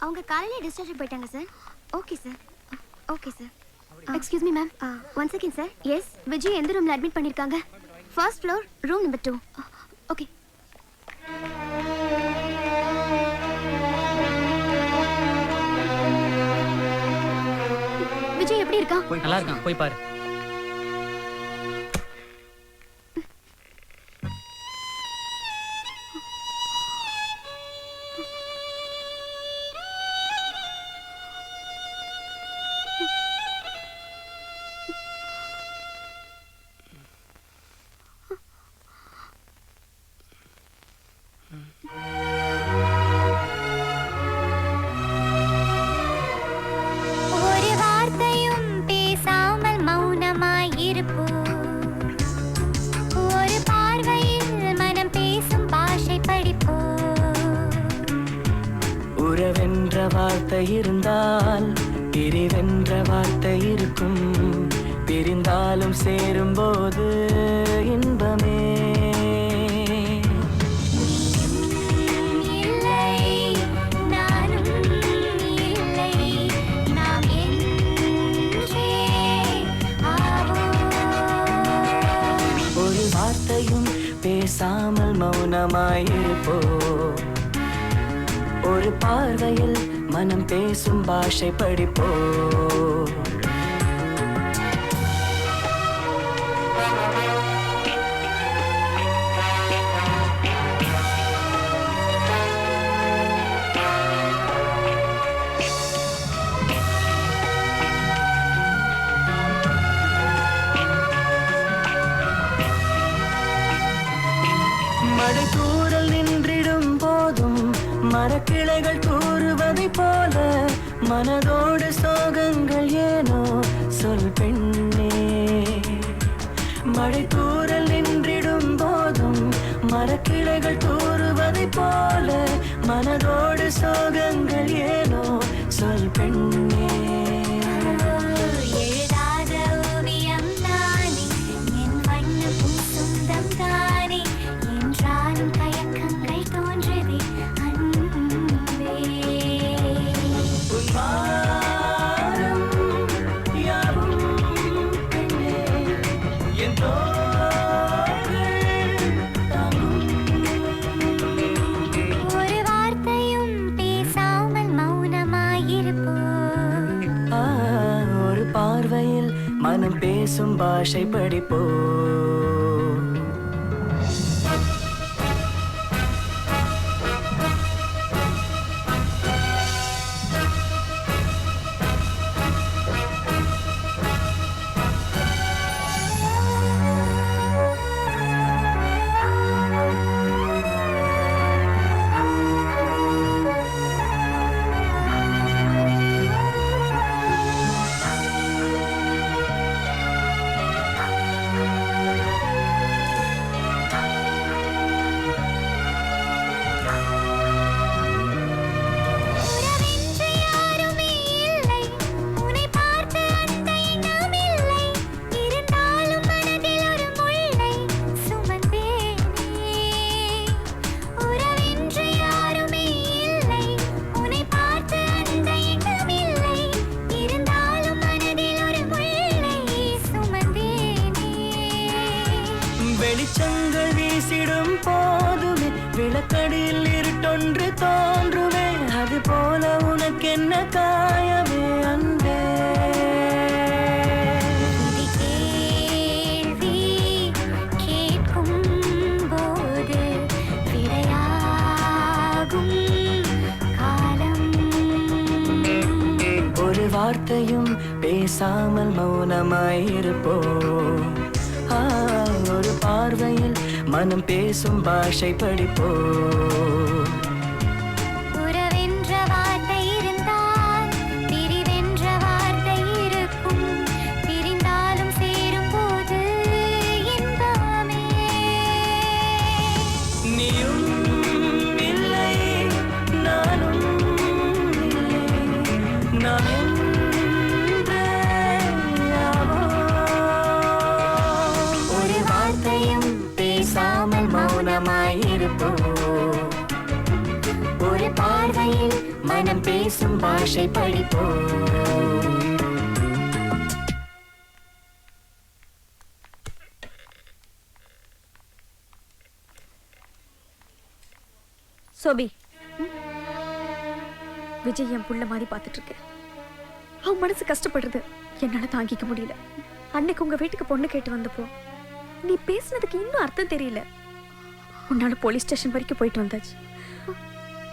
அவங்க காலையில டிஸ்சார்ஜ் போயிட்டாங்க sir. Okay sir. Okay sir. Excuse me ma'am. One second sir. Yes, Vijay எந்த ரூம்ல அட்மிட் பண்ணிருக்காங்க? First floor, room number 2. Okay. Vijay எப்படி இருக்கான்? நல்லா இருக்கான், போய் பாரு. ஒரு வார்த்தையும் பேசாமல் மௌனமாயிருப்போம். ஒரு பார்வையில் மனம் பேசும் பாஷை படிப்போம். உறவென்ற வார்த்தை இருந்தால் பிரிவென்ற வார்த்தை இருக்கும். பிரிந்தாலும் சேரும்போது இன்பமே. பேசாமல் மௌனமாயிருப்போ. ஒரு பார்வையில் மனம் பேசும் பாஷை படிப்போ. மழைத்தூரல் நின்றிடும் போதும் மரக்கிளைகள் கூறுவதை போல மனதோடு சோகங்கள் ஏனோ சொல் பெண்ணே. மழைத்தூரல் நின்றிடும் போதும் மரக்கிளைகள் கூறுவதை போல மனதோடு சோகங்கள் ஏனோ சொல் பெண்ணே. எழுதாத ஓவியம் தானே என் வண்ணம் சொந்தம் தானே என்றாலும் தயக்கங்கள் தோன்றுதே அன்பே. உன்மாரம் யாவும் பெண்ணே என் தோள்கள் தாங்கும். ஒரு வார்த்தையும் பேசாமல் மௌனமாயிருப்போம். ஒரு பார்வையில் மனம் பேசும் பாஷை படிப்போ. உறவென்று யாருமே இல்லை, உன்னை பார்த்த அந்த எண்ணம் இல்லை. இருந்தாலும் மனதில் ஒரு முள்ளை சுமந்தேனே. உறவென்று யாருமே இல்லை, உன்னை பார்த்த அந்த எண்ணம் இல்லை. இருந்தாலும் மனதில் ஒரு முள்ளை சுமந்தேனே. வெளிச்சங்கள் வீசிடும் போதுமே விளக்கடியில் இருட்டொன்று தோன்றுமே. அது போல உனக்கென்ன காயமே அன்பே. இது கேள்வி கேட்கும் போது விடையாகும் காலம். ஒரு வார்த்தையும் பேசாமல் மௌனமாயிருப்போ. ஒரு பார்வையில் மனம் பேசும் பாஷை படிப்போ. உறவென்ற வார்த்தை இருந்தால் பிரிவென்ற வார்த்தை இருக்கும். பிரிந்தாலும் சேரும் போது இன்பமே. நீயும் இல்லை நானும் இல்லை. நாம் என்றே யாவோ. ஒரு வார்த்தை படிப்போ ஒரு பார்வையில் மனம் பேசும் பாஷை படிப்போ சோபி, விஜய் என் புள்ள மாதிரி பார்த்துட்டு இருக்கேன். அவன் மனசு கஷ்டப்படுறது என்னால தாங்கிக்க முடியல. அன்னைக்கு உங்க வீட்டுக்கு பொண்ணு கேட்டு வந்தப்போ நீ பேசுனதுக்கு இன்னும் அர்த்தம் தெரியல. உன்னால போலீஸ் ஸ்டேஷன் வரைக்கும் போயிட்டு வந்தாச்சு.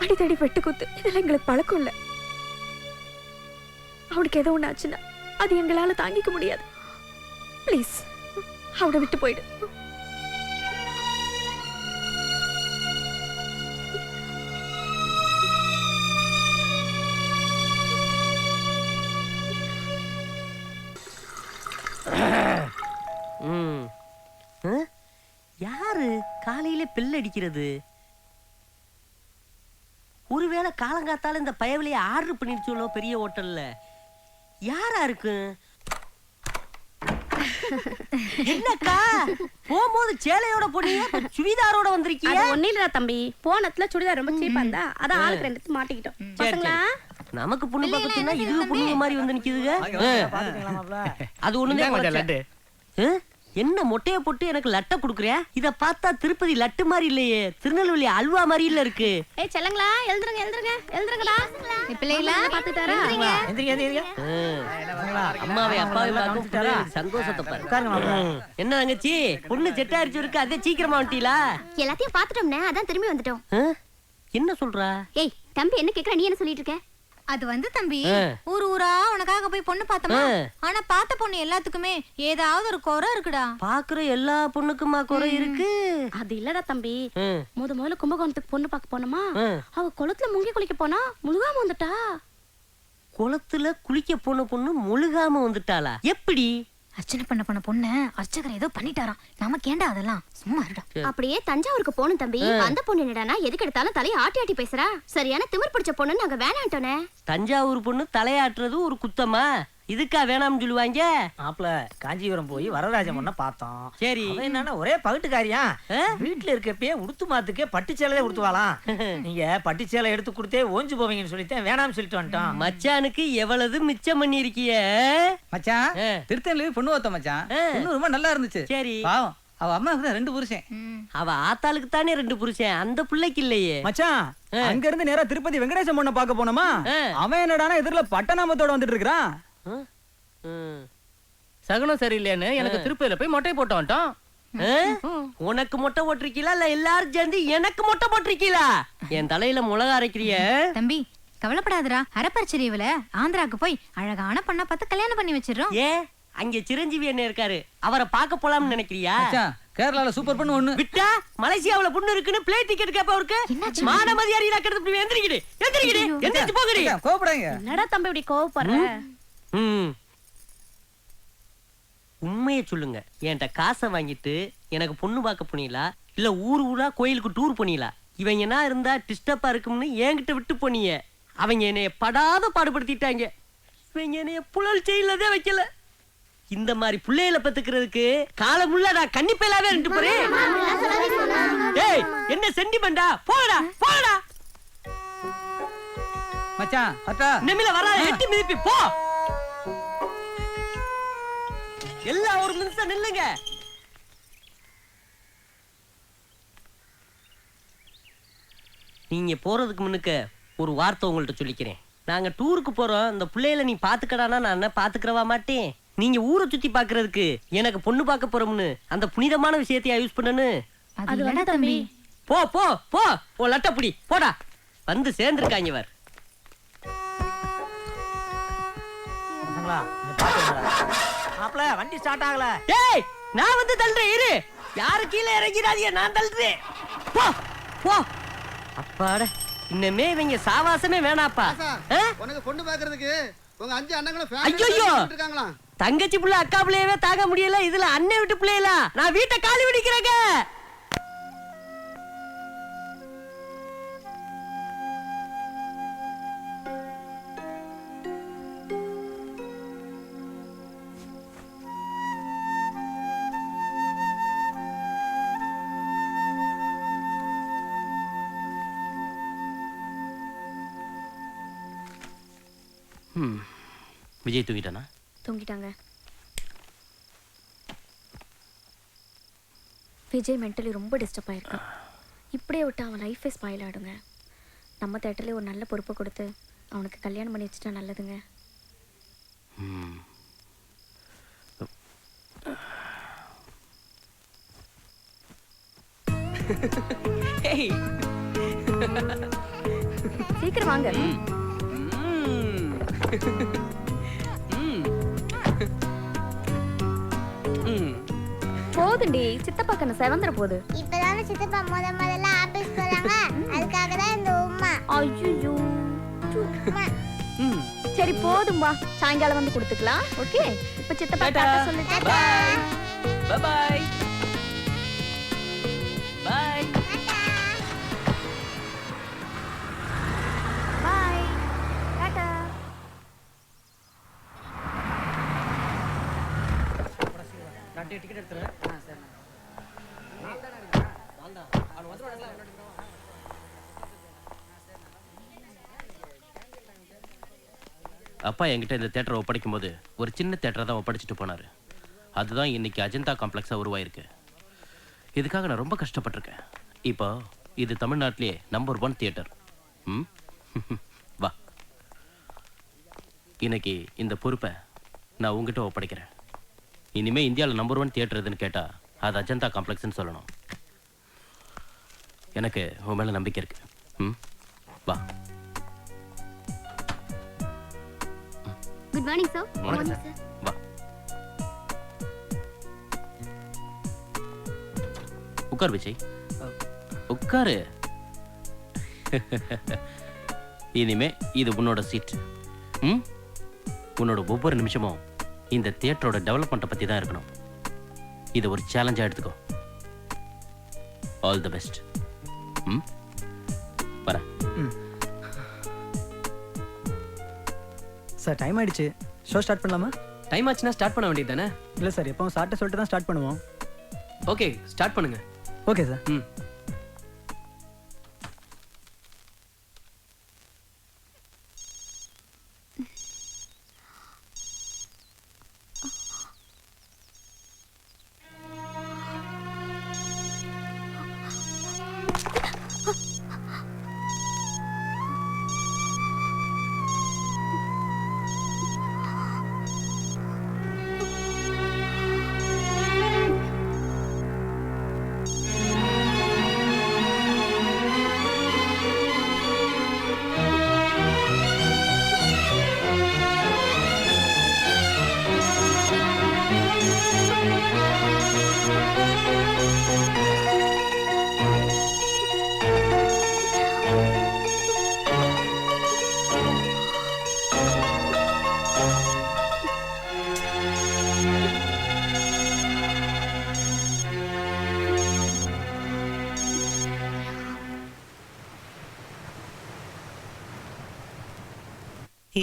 அடித்தடி வெட்டு குத்து இதெல்லாம் எங்களுக்கு பழக்கம் இல்லை. அவனுக்கு ஏதோ ஒண்ணு ஆச்சுன்னா அது எங்களால தாங்கிக்க முடியாது. ப்ளீஸ் அவனை விட்டு போயிடு. யாரு காலையில பெல் அடிக்கிறது? ஒருவேளை காலங்காத்தால இந்த பயவிலைய ஆர்டர் பண்ணிருச்சோளோ பெரிய ஹோட்டல்ல. யாரா இருக்கு? என்னக்கா போகும்போது சேலையோட போனீங்க, சுடிதாரோட வந்திருக்கீங்க? அது ஒண்ணு இல்லடா தம்பி, போனத்துல சுடிதார் ரொம்ப சீப்பா இருந்தா அதான் ஆளுக்கு ரெண்டு மாட்டிக்கிட்டோம். பசங்களா நமக்கு பொண்ணு பார்க்கணும்னா இது பொண்ணுங்க மாதிரி வந்து நிக்குதுங்க. அது ஒண்ணுதான். என்ன மொட்டைய போட்டு எனக்கு லட்டை குடுக்குறியா? இத பார்த்தா திருப்பதி லட்டு மாதிரி இல்லையே, திருநெல்வேலி அல்வா மாதிரி இல்ல இருக்கு. ஏய் செல்லங்களா, எழுந்துருங்க எழுந்துருங்க எழுந்துருங்கடா. பிள்ளைகளா பாத்துட்டாரா? அம்மாவை அப்பாவை பார்த்து சந்தோஷத்தை பாரு. என்ன தங்கச்சி, பொண்ணு செட் ஆயிடுச்சு இருக்கு, அதே சீக்கிரமா வந்துட்டீங்களா? எல்லாத்தையும் பாத்துட்டோம்னே, அதான் திரும்பி வந்துட்டோம். என்ன சொல்றா? ஏய் தம்பி, என்ன கேக்குற? நீ என்ன சொல்லிட்டு இருக்க? அது வந்து தம்பி, ஊர் ஊரா உனக்காக போய் பொண்ணு பார்த்தோமா, ஆனா பார்த்த பொண்ணு எல்லாத்துக்குமே ஏதாவது ஒரு குறை இருக்குடா. பாக்குற எல்லா பொண்ணுக்குமா குறை இருக்கு? அது இல்லடா தம்பி, முதல்ல கும்பகோணத்துக்கு பொண்ணு பார்க்க போனோமா, அவ குளத்துல முங்கி குளிக்க போனா முழுகாம வந்துட்டா. குளத்துல குளிக்க போன பொண்ணு முழுகாம வந்துட்டாளா? எப்படி? அர்ச்சனை பண்ண பொண்ணு அர்ச்சகர் ஏதோ பண்ணிட்டாராம். நமக்கு ஏண்டா அதெல்லாம், சும்மா இருடா. அப்படியே தஞ்சாவூருக்கு போணும் தம்பி. அந்த பொண்ணு என்னடானா எதுக்கு எடுத்தாலும் தலையை ஆட்டி ஆட்டி பேசுறா. சரியான திமிர் பிடிச்ச பொண்ணு நாங்க வேணான்ட்டோனே. தஞ்சாவூர் பொண்ணு தலையாட்டுறது ஒரு குத்தமா? இதுக்கா வேணாம்னு சொல்லுவாங்க? மாப்ள காஞ்சிபுரம் போய் வரராஜ பொண்ண பார்த்தோம். சரி, என்னன்னா ஒரே பகட்டுக்காரியா, வீட்டுல இருக்கப்பே உடுத்து மாத்துக்கே பட்டுச்சேலையே உடுத்துவாளாம். நீங்க பட்டுச்சேலை எடுத்து கொடுத்தே ஓஞ்சு போவீங்கன்னு சொல்லிட்டேன், வேணாம்னு சொல்லிட்டு வந்துட்டோம். மச்சானுக்கு எவ்வளவு மிச்சம் பண்ணி இருக்கிய மச்சான். திருத்தணில பொண்ணு பார்த்தோம் மச்சான், பொண்ணு ரொம்ப நல்லா இருந்துச்சு. சரி, பாவம் அவ அம்மாவுக்கு தான் 2 புருஷன். அவ ஆத்தாளுக்கு தானே 2 புருஷன், அந்த பிள்ளைக்கு இல்லையே மச்சான். அங்க இருந்து நேரா திருப்பதி வெங்கடேசன் பொண்ண பார்க்க போனோமா, அவன் என்னடானா எதிரில பட்டநாமத்தோட வந்துட்டு இருக்கான். சகுனம் சரியில்லைன்னு எனக்கு திருப்பதியில போய் மொட்டை போட்டு வந்துட்டோம். உனக்கு மொட்டை போட்டிருக்கீங்களா இல்ல எல்லாரும் சேர்ந்து எனக்கு மொட்டை போட்டிருக்கீங்களா? என் தலையில மிளகா அரைக்கிறிய? தம்பி கவலைப்படாதடா, அரப்பரிச்சரியவுல ஆந்திராக்கு போய் அழகான பொண்ணை பார்த்து கல்யாணம் பண்ணி வச்சிடறோம். ஏ, அங்க சிரஞ்சீவி என்ன இருக்காரு, அவரை பார்க்க போலாம்னு நினைக்கிறியா? கேரளால சூப்பர் பொண்ணு ஒண்ணு விட்டா மலேசியாவுல பொண்ணு இருக்குன்னு பிளேட் டிக்கெட் கேப்ப இருக்கு. மான மதியாரி இலக்கறது எந்திரிக்கிடு எந்திரிக்கிடு எந்திரிச்சு போகடி. கோபப்படாதீங்க. என்னடா தம்பி இப்படி கோவப்படுற? உண்மையை சொல்லுங்க, என்கிட்ட காசை வாங்கிட்டு எனக்கு பொண்ணு பார்க்க போனீங்களா இல்ல ஊர் ஊரா கோயிலுக்கு டூர் போனீங்களா? இவங்க என்ன இருந்தா டிஸ்டர்பா இருக்கும்னு என்கிட்ட விட்டு போனீங்க. அவங்க என்னைய படாத பாடுபடுத்திட்டாங்க. இவங்க என்னைய புழல் செய்யலதே வைக்கல. இந்த மாதிரி பிள்ளைகளை பத்துக்கிறதுக்கு காலமுள்ள நான் கன்னிப்பையிலாவே ரெண்டு போறேன். ஏய், என்ன சென்டிமெண்டா? போடா போடா மச்சான். அட்டா நிமில வராத, எட்டி மிதிப்பி போ. எல்லாம் ஒரு நிமிஷம் நில்லுங்க. நீங்க போறதுக்கு முன்னுக்கு ஒரு வார்த்தை உங்கள்ட்ட சொல்லிக்கிறேன். நாங்க டூருக்கு போறோம், இந்த பிள்ளைகளை நீ பாத்துக்கடானா நான் என்ன பாத்துக்கிறவா மாட்டேன். நீங்க ஊரை சுத்தி பாக்குறதுக்கு எனக்கு பொண்ணு பார்க்க போறோம்னு அந்த புனிதமான விஷயத்தையா யூஸ் பண்ணனு? அது வேணா தம்பி. போ போ போ, ஓ லட்டப்புடி போடா. வந்து சேர்ந்திருக்காங்க இவர். மாப்ள வண்டி ஸ்டார்ட் ஆகல. டேய், நான் வந்து தள்ளுறேன் இரு. யாரு கீழே இறங்கிறாதீங்க, நான் தள்ளுறேன். போ போ. அப்பாடா, இன்னமே இவங்க சாவாசமே வேணாப்பா. உனக்கு பொண்ணு பாக்குறதுக்கு உங்க 5 அண்ணங்களும் ஐயோ, இருக்காங்களா? தங்கச்சி புள்ள அக்கா பிள்ளையவே தாங்க முடியல, இதுல அண்ணன் விட்டு பிள்ளைகளா? நான் வீட்டை காலி விடிக்கிறேங்க. விஜய் தூங்கிட்டானா? தூங்கிட்டாங்க. விஜய் மென்டலி ரொம்ப டிஸ்டர்ப் ஆயிருக்கான். இப்படியே விட்டு அவன் லைஃபே ஸ்பாயில் ஆகிடுங்க. நம்ம தேட்டர்லேயே ஒரு நல்ல பொறுப்பை கொடுத்து அவனுக்கு கல்யாணம் பண்ணி வச்சுட்டா நல்லதுங்க. சீக்கிரம் வாங்க. போதுண்டி, சித்தப்பா கண்ணு செவந்துற போகுது. இப்பதானே சித்தப்பா முதல்ல ஆபீஸ் போறாங்க, அதுக்காக தான் இந்த உம்மா. ஐயோ சரி போதும், வா சாயங்காலம் வந்து கொடுத்துக்கலாம். ஓகே, இப்ப சித்தப்பா டாடா சொல்லுங்க. Bye bye bye bye tata. நான் டிக்கெட் எடுத்துறேன். சரி. அப்பா என்கிட்ட இந்த தேட்டரை ஒப்படைக்கும் போது ஒரு சின்ன தேட்டரை தான் ஒப்படைச்சிட்டு போனார். அதுதான் இன்னைக்கு அஜந்தா காம்ப்ளெக்ஸாக உருவாயிருக்கு. இதுக்காக நான் ரொம்ப கஷ்டப்பட்டிருக்கேன். இப்போ இது தமிழ்நாட்டிலேயே நம்பர் 1 தியேட்டர். வா, இன்னைக்கு இந்த பொறுப்பை நான் உங்ககிட்ட ஒப்படைக்கிறேன். இனிமேல் இந்தியாவில் நம்பர் 1 தியேட்டர் எதுன்னு கேட்டால் அது அஜந்தா காம்ப்ளெக்ஸ்ன்னு சொல்லணும். எனக்கு உன் மேலே நம்பிக்கை இருக்கு. வா. Good morning sir. வணக்கம் சார். வா உட்கார் விஜய், உட்காரு. இனிமே இது உன்னோட சீட். உன்னோட ஒவ்வொரு நிமிஷமும் இந்த தியேட்டரோட டெவலப்மெண்ட்டை பற்றி தான் இருக்கணும். இது ஒரு சேலஞ்சாக எடுத்துக்கோ. All the best. வரேன். சார் டைம் ஆயிடுச்சு, ஷோ ஸ்டார்ட் பண்ணலாமா? டைம் ஆச்சுன்னா ஸ்டார்ட் பண்ண வேண்டியது தானே? இல்லை சார், எப்பவும் சார்ட்டை சொல்லிட்டு தான் ஸ்டார்ட் பண்ணுவோம். ஓகே, ஸ்டார்ட் பண்ணுங்க. Okay sir.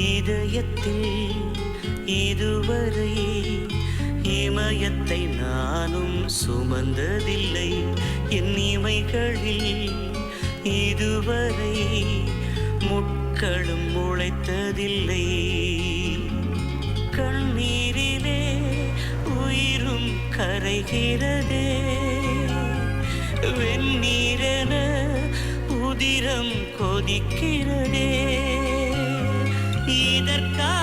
இதயத்தில் இதுவரை இமயத்தை நானும் சுமந்ததில்லை. என் இமைகளில் இதுவரை முட்களும் முளைத்ததில்லை. கண்ணீரிலே உயிரும் கரைகிறதே, வெந்நீரென உதிரம் கொதிக்கிறதே. இதற்கா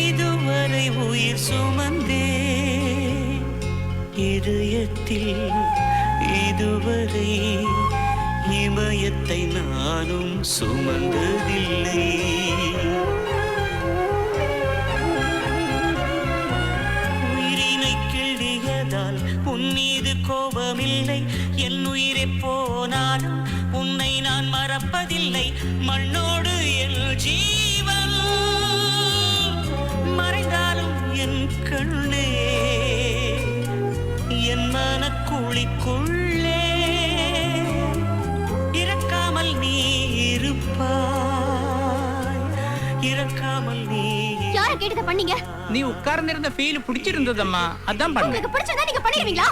இதுவரை உயிர் சுமந்தே, இதயத்தில் இதுவரை இமயத்தை நானும் சுமந்ததில்லை. உயிரினை கிள்ளியதால் உன் மீது கோபமில்லை. என் உயிரை போனாலும் உன்னை நான் மறப்பதில்லை. மண்ணோடு என் ஜீவன் மறைந்தாலும் என் கண்ணே, என் மனக்குழிக்குள்ளே இறக்காமல் நீ இருப்பாய், இறக்காமல் நீ. யார கேட்டத பண்ணீங்க? நீ உட்கார்ந்து இருந்த ஃபீல் பிடிச்சிருந்ததம்மா, அதான் பண்ணேன். உங்களுக்கு பிடிச்சதா நீங்க பண்ணிடுவீங்களா?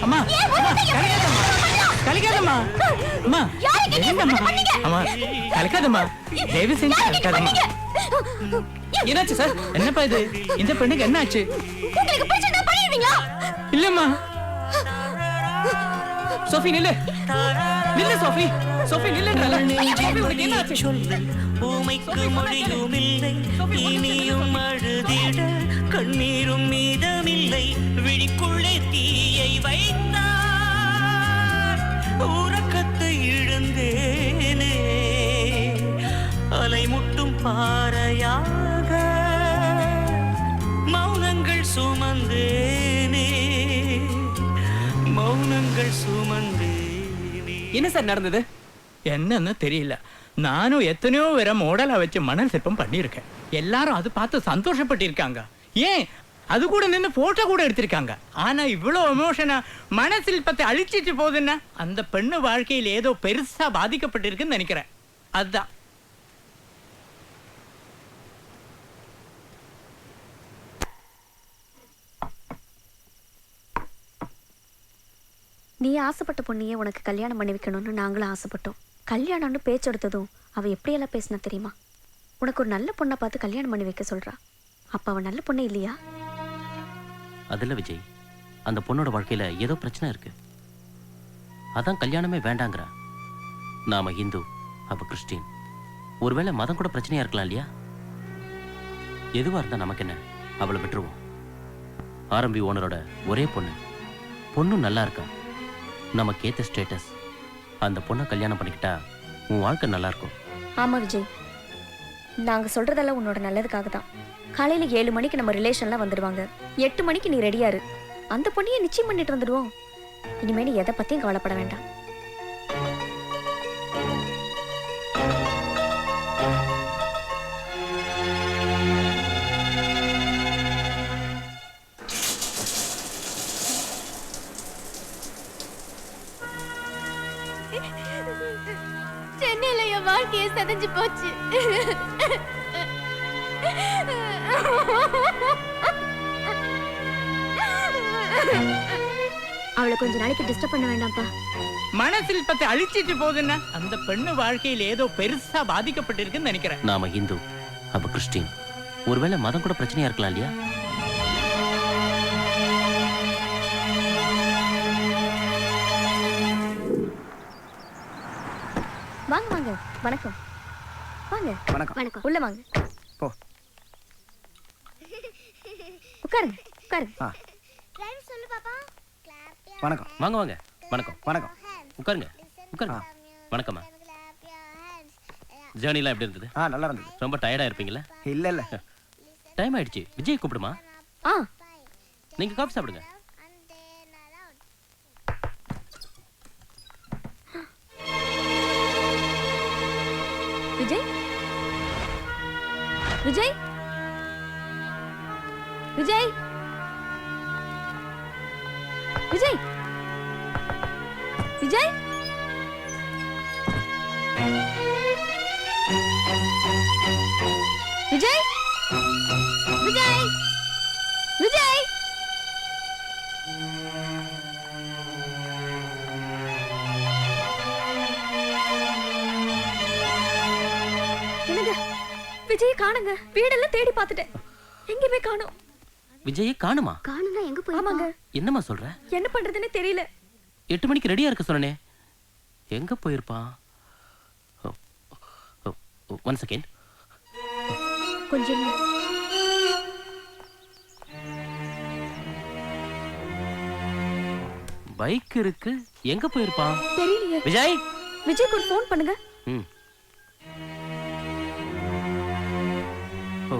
அம்மா கலக்காதம்மா அம்மா என்னம்மா அம்மா கலக்காதம்மா தயவு செஞ்சு கலக்காதம்மா என்னாச்சு சார் என்னப்பா இது இந்த பெண்ணுக்கு என்னாச்சு உங்களுக்கு பிடிச்சதா பண்ணிடுவீங்களா இல்லம்மா சோஃபி நில்லு நில்லு சோஃபி சோஃபி நில்லுன்றல சோஃபி உனக்கு என்னாச்சு பூமைக்கு மொழியும் இல்லை இனியும் அழுதிட கண்ணீரும் மீதமில்லை விழிக்குள்ளே தீயை வைத்தார் உறக்கத்தை இழந்தேனே அலைமுட்டும் பாறையாக மௌனங்கள் சுமந்தேனே மௌனங்கள் சுமந்தேனே. என்ன சார் நடந்தது என்னன்னு தெரியல நானும் எத்தனையோ வேற மாடலா வச்சு மணல் சிற்பம் பண்ணியிருக்கேன் எல்லாரும் அது பார்த்து சந்தோஷப்பட்டிருக்காங்க ஏன் அது கூட நின்று போட்டோ கூட எடுத்திருக்காங்க ஆனா இவ்வளவு எமோஷனா மணல் சிற்பத்தை அழிச்சிட்டு போகுதுன்னா அந்த பெண்ணு வாழ்க்கையில் ஏதோ பெருசா பாதிக்கப்பட்டிருக்குன்னு நினைக்கிறேன் அதுதான் நீ ஆசைப்பட்ட பொண்ணையே உனக்கு கல்யாணம் பண்ணி வைக்கணும்னு நாங்களும் ஆசைப்பட்டோம் கல்யாணம்னு பேச்செடுத்ததும் அவ எப்படியெல்லாம் பேசினா தெரியுமா உனக்கு ஒரு நல்ல பொண்ணை பார்த்து கல்யாணம் பண்ணி வைக்க சொல்றா அப்ப அவ நல்ல பொண்ணு இல்லையா அதில் விஜய் அந்த பொண்ணோட வாழ்க்கையில ஏதோ பிரச்சனை இருக்கு அதான் கல்யாணமே வேண்டாங்கிறா நாம இந்து அவ கிறிஸ்டின் ஒருவேளை மதம் கூட பிரச்சனையா இருக்கலாம் இல்லையா எதுவா இருந்தா நமக்கு என்ன அவளை விட்டுருவோம் ஆரம்பி ஓனரோட ஒரே பொண்ணும் நல்லா இருக்கா நமக்கு ஏத்த ஸ்டேட்டஸ் அந்த பொண்ணை கல்யாணம் பண்ணிக்கிட்டா உன் வாழ்க்கை நல்லா இருக்கும் ஆமா விஜய் நாங்க சொல்றதெல்லாம் உன்னோட நல்லதுக்காக தான் காலையில 7 மணிக்கு நம்ம ரிலேஷன்லாம் வந்துடுவாங்க 8 மணிக்கு நீ ரெடியா இரு அந்த பொண்ணையே நிச்சயம் பண்ணிட்டு வந்துடுவோம் இனிமே நீ எதை பத்தியும் கவலைப்பட வேண்டாம் சென்னையில என் வாழ்க்கையை செதஞ்சு போச்சு அவளை கொஞ்ச நாளைக்கு டிஸ்டர்ப் பண்ண வேண்டாம்ப்பா மனசில்பத்தை அழிச்சிட்டு போகுதுன்னா அந்த பெண்ணு வாழ்க்கையில் ஏதோ பெருசா பாதிக்கப்பட்டிருக்குன்னு நினைக்கிறேன் நாம இந்து அவ கிறிஸ்டின் ஒருவேளை மதம் கூட பிரச்சனையா இருக்கலாம் இல்லையா வாங்க வாங்க வணக்கம் வாங்க வணக்கம் வணக்கம் உள்ள வாங்க போ உட்காருங்க உட்காருங்க ஃப்ரெண்ட்ஸ் சொல்லு பாப்பா வணக்கம் வாங்க வாங்க வணக்கம் வணக்கம் உட்காருங்க உட்காருங்க வணக்கம்மா ஜேர்னிலாம் எப்படி இருந்தது நல்லா இருந்தது ரொம்ப டயர்டா இருப்பீங்களா இல்ல டைம் ஆயிடுச்சு விஜய் கூப்பிடுமா நீங்க காஃபி சாப்பிடுங்க விஜய் விஜய் விஜய் விஜய் விஜய் விஜய் விஜய் விஜய் என்னங்க விஜய் காணுங்க வீடெல்லாம் தேடி பார்த்துட்டேன் எங்கேயுமே காணோம் விஜயை காணுமா காணுங்க எங்க போய் ஆமாங்க என்னம்மா சொல்ற என்ன பண்றதுன்னு தெரியல 8 மணிக்கு ரெடியா இருக்க சொன்னனே எங்க போயிருப்பான் ஒன் செகண்ட் கொஞ்சம் பைக் இருக்கு எங்க போயிருப்பான் தெரியலையே விஜய் விஜய்க்கு ஒரு ஃபோன் பண்ணுங்க ஓ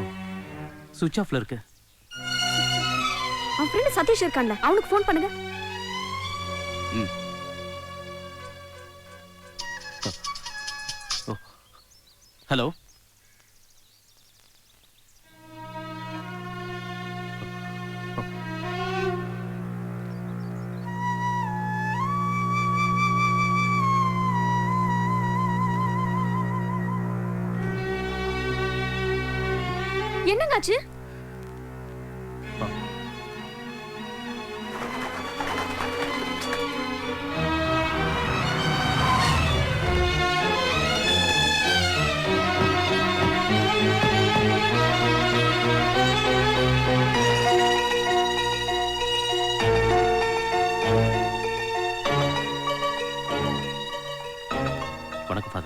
சுவிட்ச் ஆஃப்ல இருக்கு அவன் ஃப்ரெண்ட் சதீஷ் இருக்கான்ல அவனுக்கு ஃபோன் பண்ணுங்க ஹலோ என்னங்காச்சு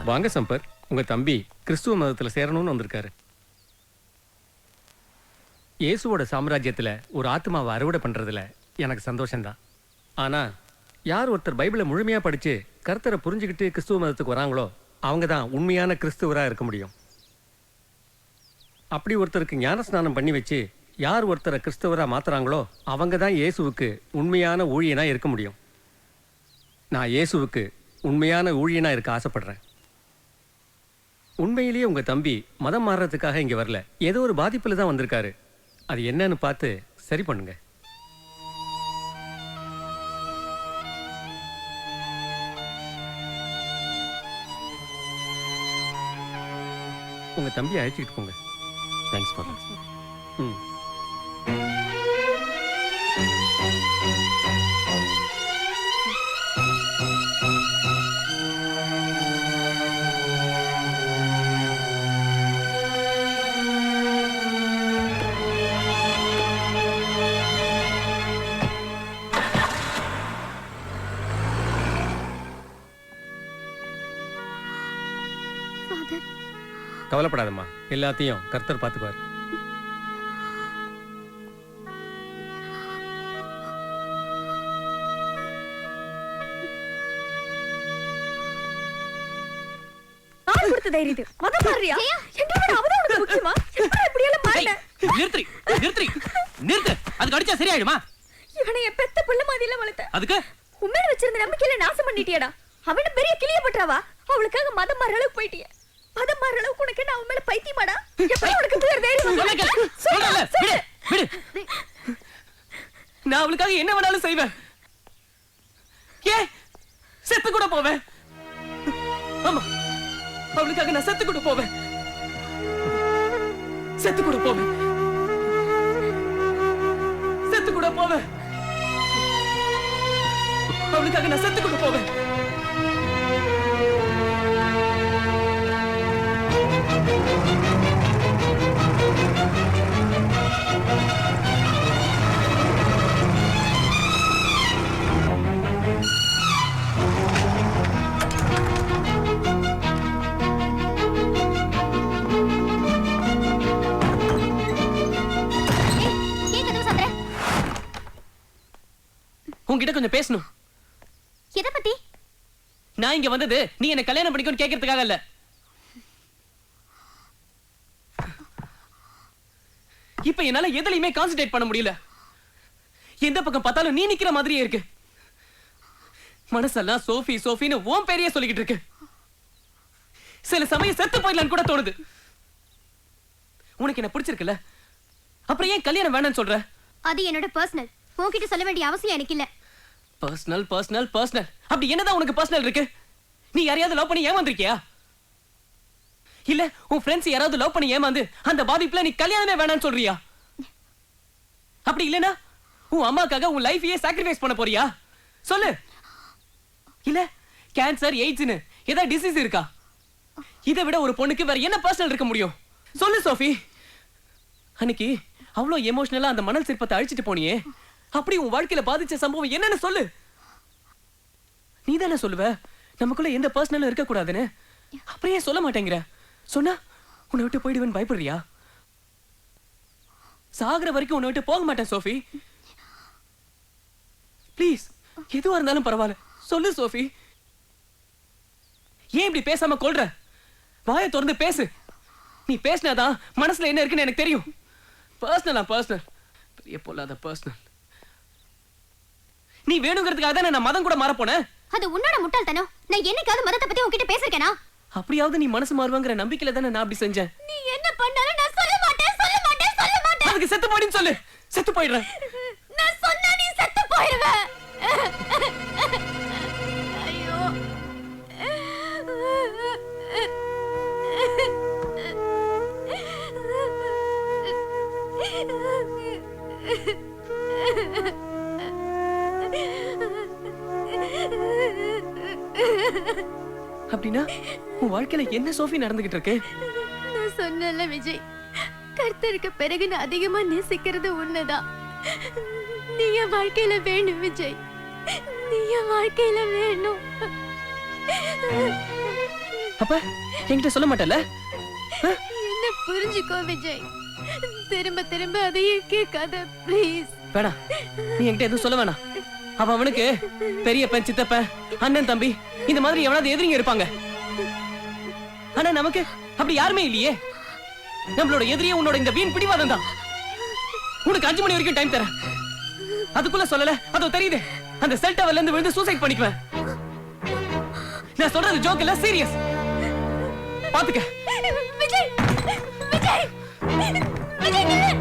வாங்க சம்பர், உங்க தம்பி கிறிஸ்துவ மதத்துல சேரணும்னு வந்திருக்காரு. இயேசுவோட சாம்ராஜ்யத்துல ஒரு ஆத்மாவை அறுவடை பண்றதுல எனக்கு சந்தோஷம்தான். ஆனா யார் ஒருத்தர் பைபிளை முழுமையா படிச்சு கர்த்தரை புரிஞ்சுக்கிட்டு கிறிஸ்துவ மதத்துக்கு வராங்களோ அவங்க தான் உண்மையான கிறிஸ்துவரா இருக்க முடியும். அப்படி ஒருத்தருக்கு ஞான ஸ்நானம் பண்ணி வச்சு யார் ஒருத்தரை கிறிஸ்தவரா மாத்துறாங்களோ அவங்க தான் இயேசுவுக்கு உண்மையான ஊழியனா இருக்க முடியும். நான் இயேசுவுக்கு உண்மையான ஊழியனா இருக்க ஆசைப்படுறேன். உண்மையிலேயே உங்க தம்பி மதம் மாறுறதுக்காக இங்க வரல, ஏதோ ஒரு பாதிப்புல தான் வந்திருக்காரு. அது என்னன்னு பார்த்து சரி பண்ணுங்க. உங்க தம்பி அழைச்சிட்டு போங்க. Thanks father. ம். கவலைப்படாதம்மா, எல்லாத்தையும் கர்த்தர் பார்த்துக்குவார். தைரியது மதம் மாறியா? எங்க விட அவதான் உனக்கு முக்கியமா? எப்ப இப்படி எல்லாம் மாறின? நிறுத்து நிறுத்து நிறுத்து. அதுக்கு அடிச்சா சரியாயிடுமா? இவனை என் பெத்த புள்ள மாதிரில வளர்த்த. அதுக்கு உண்மையில வச்சிருந்த நம்பிக்கையில நாசம் பண்ணிட்டியடா. அவன பெரிய கிளிய பண்றவா? அவளுக்காக மதம் மாற அளவுக்கு போயிட்டியே. மதம் மாற அளவுக்கு உனக்கு என்ன அவன் மேல பைத்தியமாடா? எப்படி உனக்கு பேர் தைரியம்? சொல்லல விடு விடு. நான் அவளுக்காக என்ன வேணாலும் செய்வேன். ஏன் செத்து கூட போவேன். ஆமா, அவளுக்காக நான் செத்து கூட போவேன். செத்து கூட போவேன். செத்து கூட போவேன். அவளுக்காக நான் செத்து கூட போவேன். உன்கிட்ட கொஞ்சம் பேசணும். எதை பத்தி? நான் இங்க வந்தது நீ என்ன கல்யாணம் பண்ணிக்கணும் கேட்கறதுக்காக இல்ல. இப்ப என்னால எதுலயுமே கான்சென்ட்ரேட் பண்ண முடியல. எந்த பக்கம் பார்த்தாலும் நீ நிக்கிற மாதிரியே இருக்கு. மனசெல்லாம் சோஃபி சோஃபின்னு ஓம் பேரையே சொல்லிக்கிட்டு இருக்கு. சில சமயம் செத்து போயிடலான்னு கூட தோணுது. உனக்கு என்ன பிடிச்சிருக்குல்ல, அப்புறம் ஏன் கல்யாணம் வேணாம்னு சொல்ற? அது என்னோட பர்சனல். உன்கிட்ட சொல்ல வேண்டிய அவசியம் எனக்கு இல்ல. பர்சனல் பர்சனல் பர்சனல் அப்படி என்னதான் உனக்கு பர்சனல் இருக்கு? நீ யாரையாவது லவ் பண்ணி ஏமாந்திருக்கியா? இல்ல உன் ஃப்ரெண்ட்ஸ் யாராவது லவ் பண்ணி ஏமாந்து அந்த பாதிப்புல நீ கல்யாணமே வேணாம்னு சொல்றியா? அப்படி இல்லனா உன் அம்மாக்காக உன் லைஃபையே சாக்ரிஃபைஸ் பண்ண போறியா? சொல்லு. இல்ல கேன்சர் எய்ட்ஸ்னு ஏதாவது டிசீஸ் இருக்கா? இதை விட ஒரு பொண்ணுக்கு வேற என்ன பர்சனல் இருக்க முடியும்? சொல்லு சோஃபி. அன்னைக்கு அவ்வளோ எமோஷனலா அந்த மணல் சிற்பத்தை அழிச்சிட்டு போனியே, அப்படி உன் வாழ்க்கையில பாதிச்ச சம்பவம் என்னன்னு சொல்லு. நீ தானே சொல்லுவ நமக்குள்ள எந்த பர்சனலும் இருக்க கூடாதுன்னு. அப்படியே சொல்ல மாட்டேங்கிற. சொன்னா உன்னை விட்டு போயிடுவேன்னு பயப்படுறியா? சாகுற வரைக்கும் உன்னை விட்டு போக மாட்டேன் சோஃபி. ப்ளீஸ், எதுவா இருந்தாலும் பரவாயில்ல சொல்லு சோஃபி. ஏன் இப்படி பேசாம கொள்ற? வாயை திறந்து பேசு. நீ பேசினாதான் மனசுல என்ன இருக்குன்னு எனக்கு தெரியும். பர்சனலா பர்சனல் பெரிய பொல்லாத பர்சனல். நீ வேணுங்கிறதுக்காக தான் நான் மதம் கூட மாற போனேன். அது உன்னோட முட்டாள்தனம். நான் என்னைக்காவது மதத்தை பத்தி உன்கிட்ட பேசிருக்கேனா? அப்படியாவது நீ மனசு மாறுவாங்கற நம்பிக்கையில தானே நான் அப்படி செஞ்சேன். நீ என்ன பண்ணாலும் நான் சொல்ல மாட்டேன் சொல்ல மாட்டேன் சொல்ல மாட்டேன். அதுக்கு செத்து போடின்னு சொல்லு. செத்து போயிடுறேன். நான் சொன்னா நீ செத்து போயிடுவ. ஐயோ. அப்படின்னா உன் வாழ்க்கையில என்ன சோஃபி நடந்துகிட்டு இருக்கு? நான் சொன்னல விஜய், கர்த்தருக்கு பிறகு நான் அதிகமா நேசிக்கிறது உன்னதான். நீ என் வாழ்க்கையில வேணும் விஜய், நீ என் வாழ்க்கையில வேணும். அப்ப என்கிட்ட சொல்ல மாட்டல? என்ன புரிஞ்சுக்கோ விஜய். திரும்ப திரும்ப அதையே கேட்காத ப்ளீஸ். வேணாம், நீ என்கிட்ட எதுவும் சொல்ல வேணாம். அவனுக்கு பெரியப்பன், சித்தப்பன், அண்ணன், தம்பி இந்த மாதிரி எவனாவது எதிரிங்க இருப்பாங்க. ஆனா நமக்கு அப்படி யாருமே இல்லையே. நம்மளோட எதிரியே உன்னோட இந்த வீண் பிடிவாதம் தான். உனக்கு 5 மணி வரைக்கும் டைம் தரேன். அதுக்குள்ள சொல்லல, அதோ தெரியுது. அந்த செல் டவர்ல இருந்து விழுந்து சூசைட் பண்ணிக்குவேன். நான் சொல்றது ஜோக் இல்ல, சீரியஸ். பாத்துக்க. விஜய் விஜய் விஜய் நில்லு.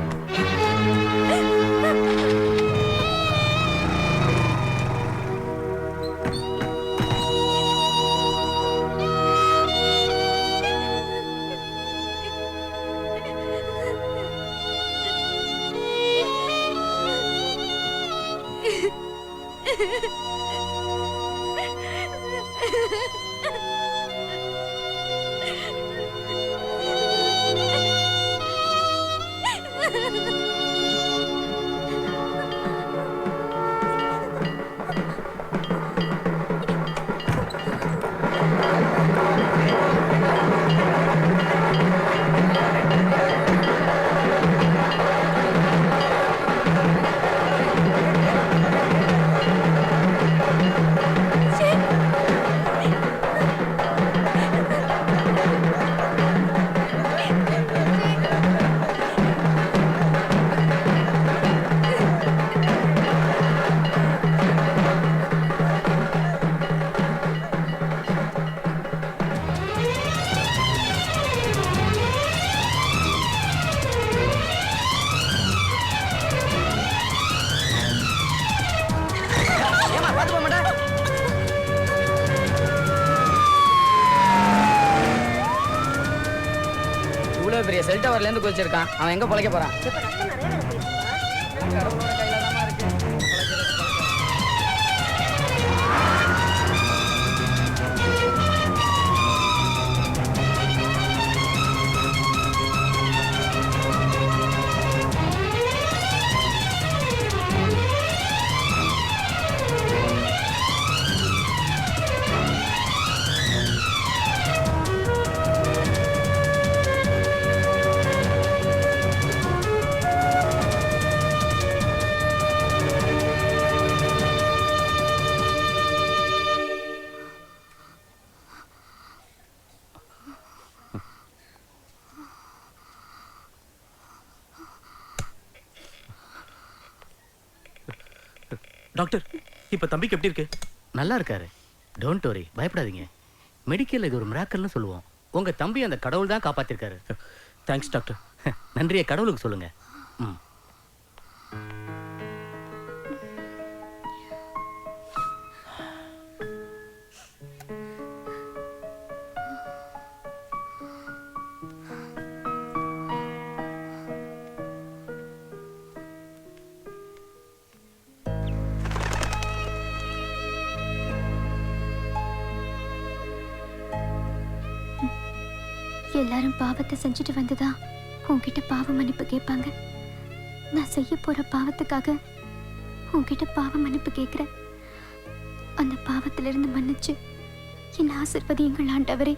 இவ்வளவு பெரிய செல் டவர்ல இருந்து குதிச்சிருக்கான். அவன் எங்க பொழைக்க போறான்? டாக்டர், இப்ப தம்பிக்கு எப்படி இருக்கு? நல்லா இருக்காரு. டோன்ட் வரி, பயப்படாதீங்க. மெடிக்கல்ல இது ஒரு மிராக்கல்னு சொல்லுவோம். உங்க தம்பி அந்த கடவுள் தான் காப்பாத்திருக்காரு. Thanks doctor. நன்றியை கடவுளுக்கு சொல்லுங்க. ம். எல்லாரும் பாவத்தை செஞ்சுட்டு வந்துதா உன்கிட்ட பாவ மன்னிப்பு கேட்பாங்க. நான் செய்ய போற பாவத்துக்காக உன்கிட்ட பாவ மன்னிப்பு கேட்கிறேன். அந்த பாவத்திலிருந்து மன்னிச்சு என்ன ஆசீர்வதியுங்கள் ஆண்டவரே.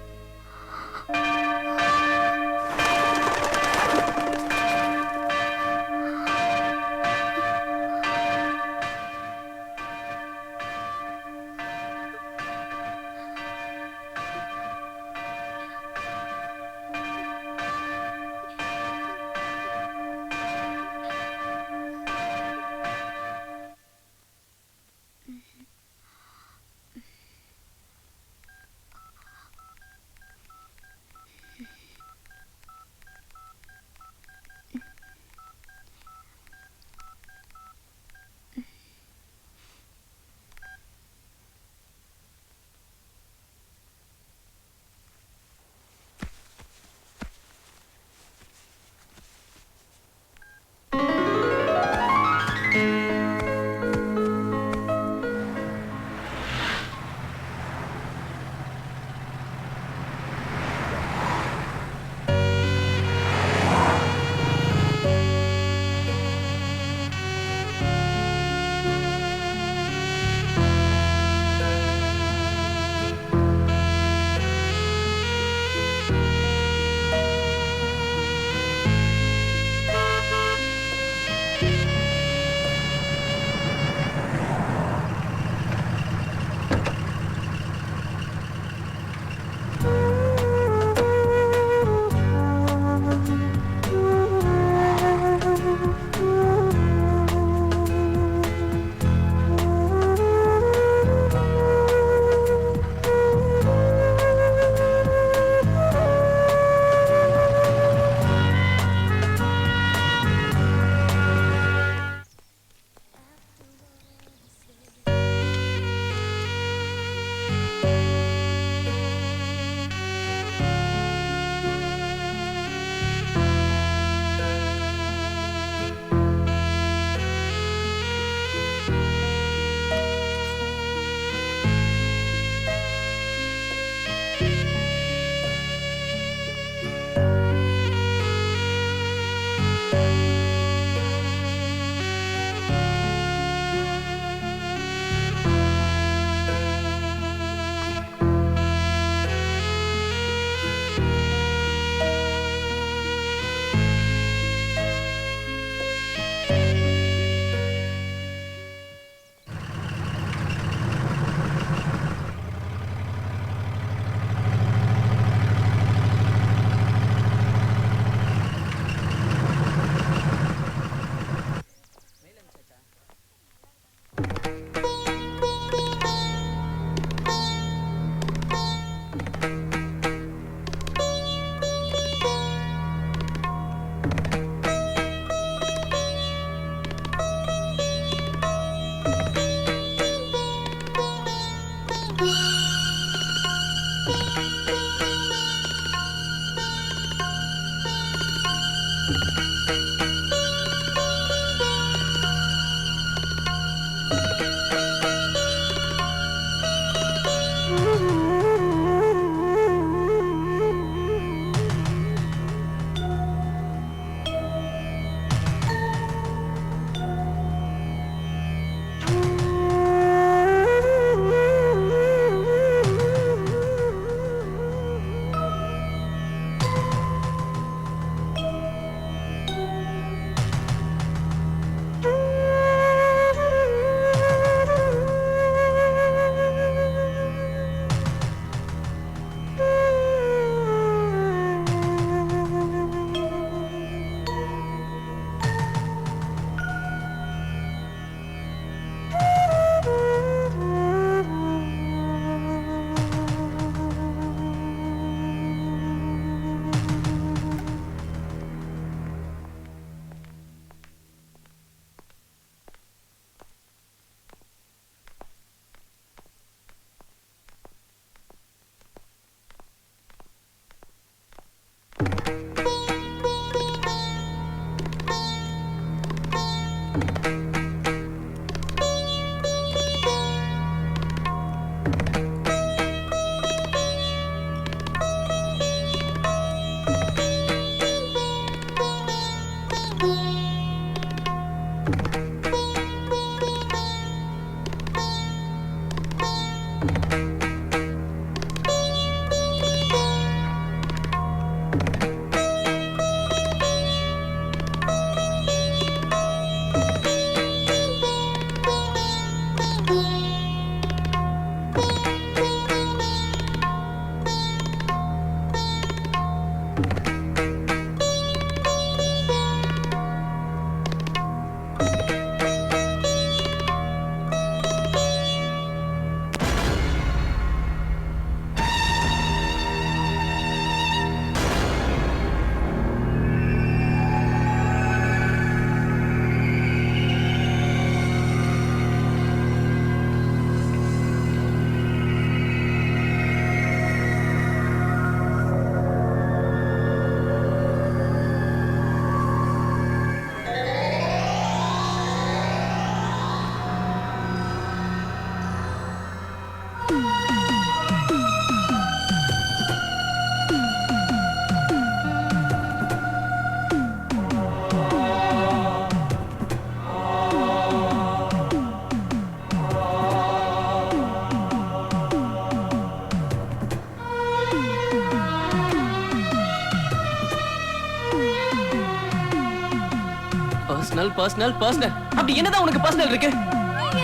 பர்சனல் பர்சனல் பர்சனல் அப்படி என்னதான் உனக்கு பர்சனல் இருக்கு?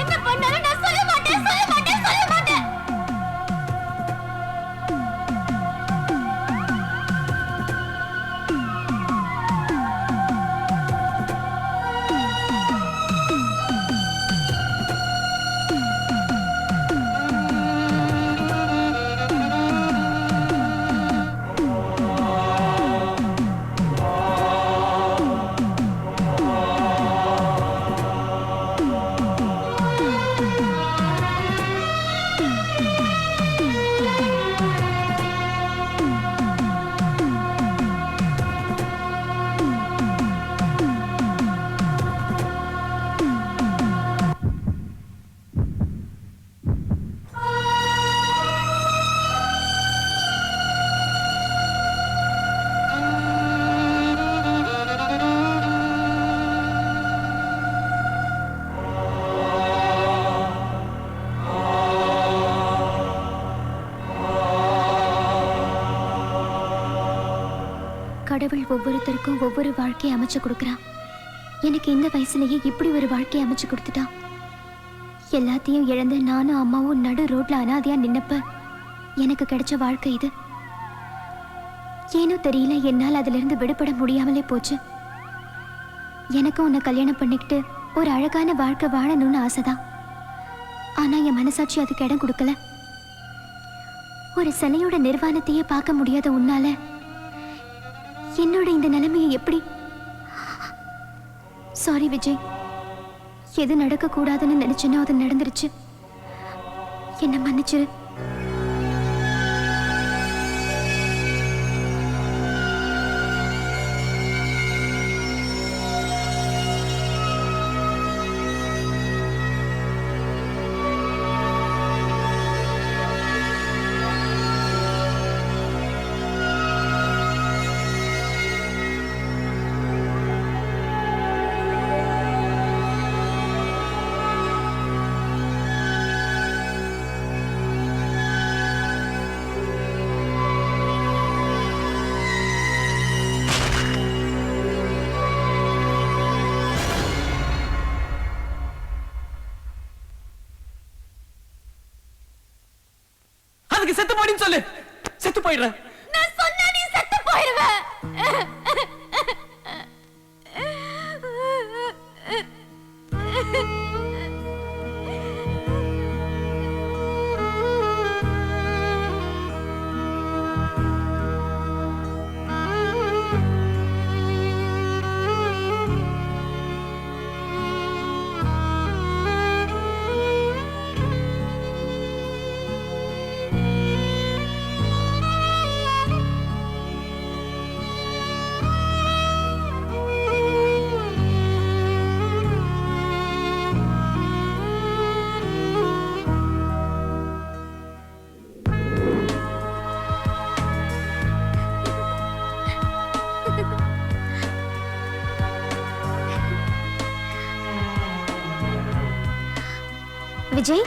என்ன பண்ணாலும் நான் சொல்ல மாட்டேன் சொல்ல மாட்டேன் சொல்ல மாட்டேன். கடவுள் ஒவ்வொருத்தருக்கும் ஒவ்வொரு வாழ்க்கையை அமைச்சு கொடுக்குறான். எனக்கு இந்த வயசுலயே இப்படி ஒரு வாழ்க்கையை அமைச்சு கொடுத்துட்டான். எல்லாத்தையும் இழந்து நானும் அம்மாவும் நடு ரோட்ல அனாதையா நின்னப்ப எனக்கு கிடைச்ச வாழ்க்கை இது. ஏனோ தெரியல, என்னால் அதுல இருந்து விடுபட முடியாமலே போச்சு. எனக்கும் உன்னை கல்யாணம் பண்ணிக்கிட்டு ஒரு அழகான வாழ்க்கை வாழணும்னு ஆசைதான். ஆனா என் மனசாட்சி அதுக்கு இடம் கொடுக்கல. ஒரு சிலையோட நிர்வாணத்தையே பார்க்க முடியாத உன்னால என்னோட இந்த நிலைமையை எப்படி? சாரி விஜய், எது நடக்க கூடாதுன்னு நினைச்சேனோ அது நடந்துருச்சு. என்ன மன்னிச்சிரு. அதுக்கு செத்து போயிடுன்னு சொல்லு. செத்து போயிடுறேன். நான் சொன்னா நீ செத்து போயிடுவ. Vijay,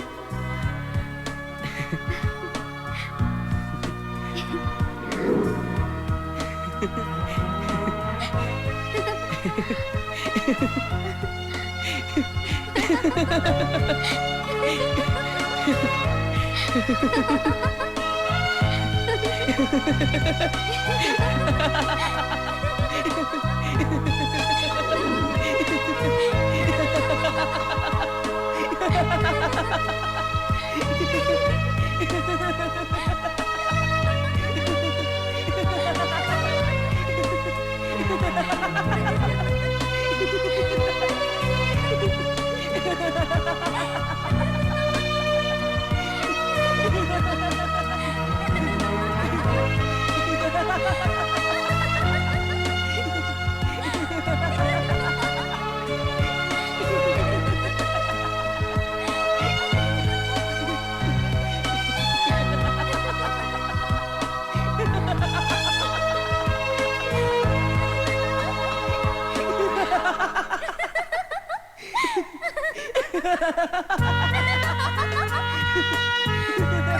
Ha ha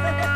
ha ha!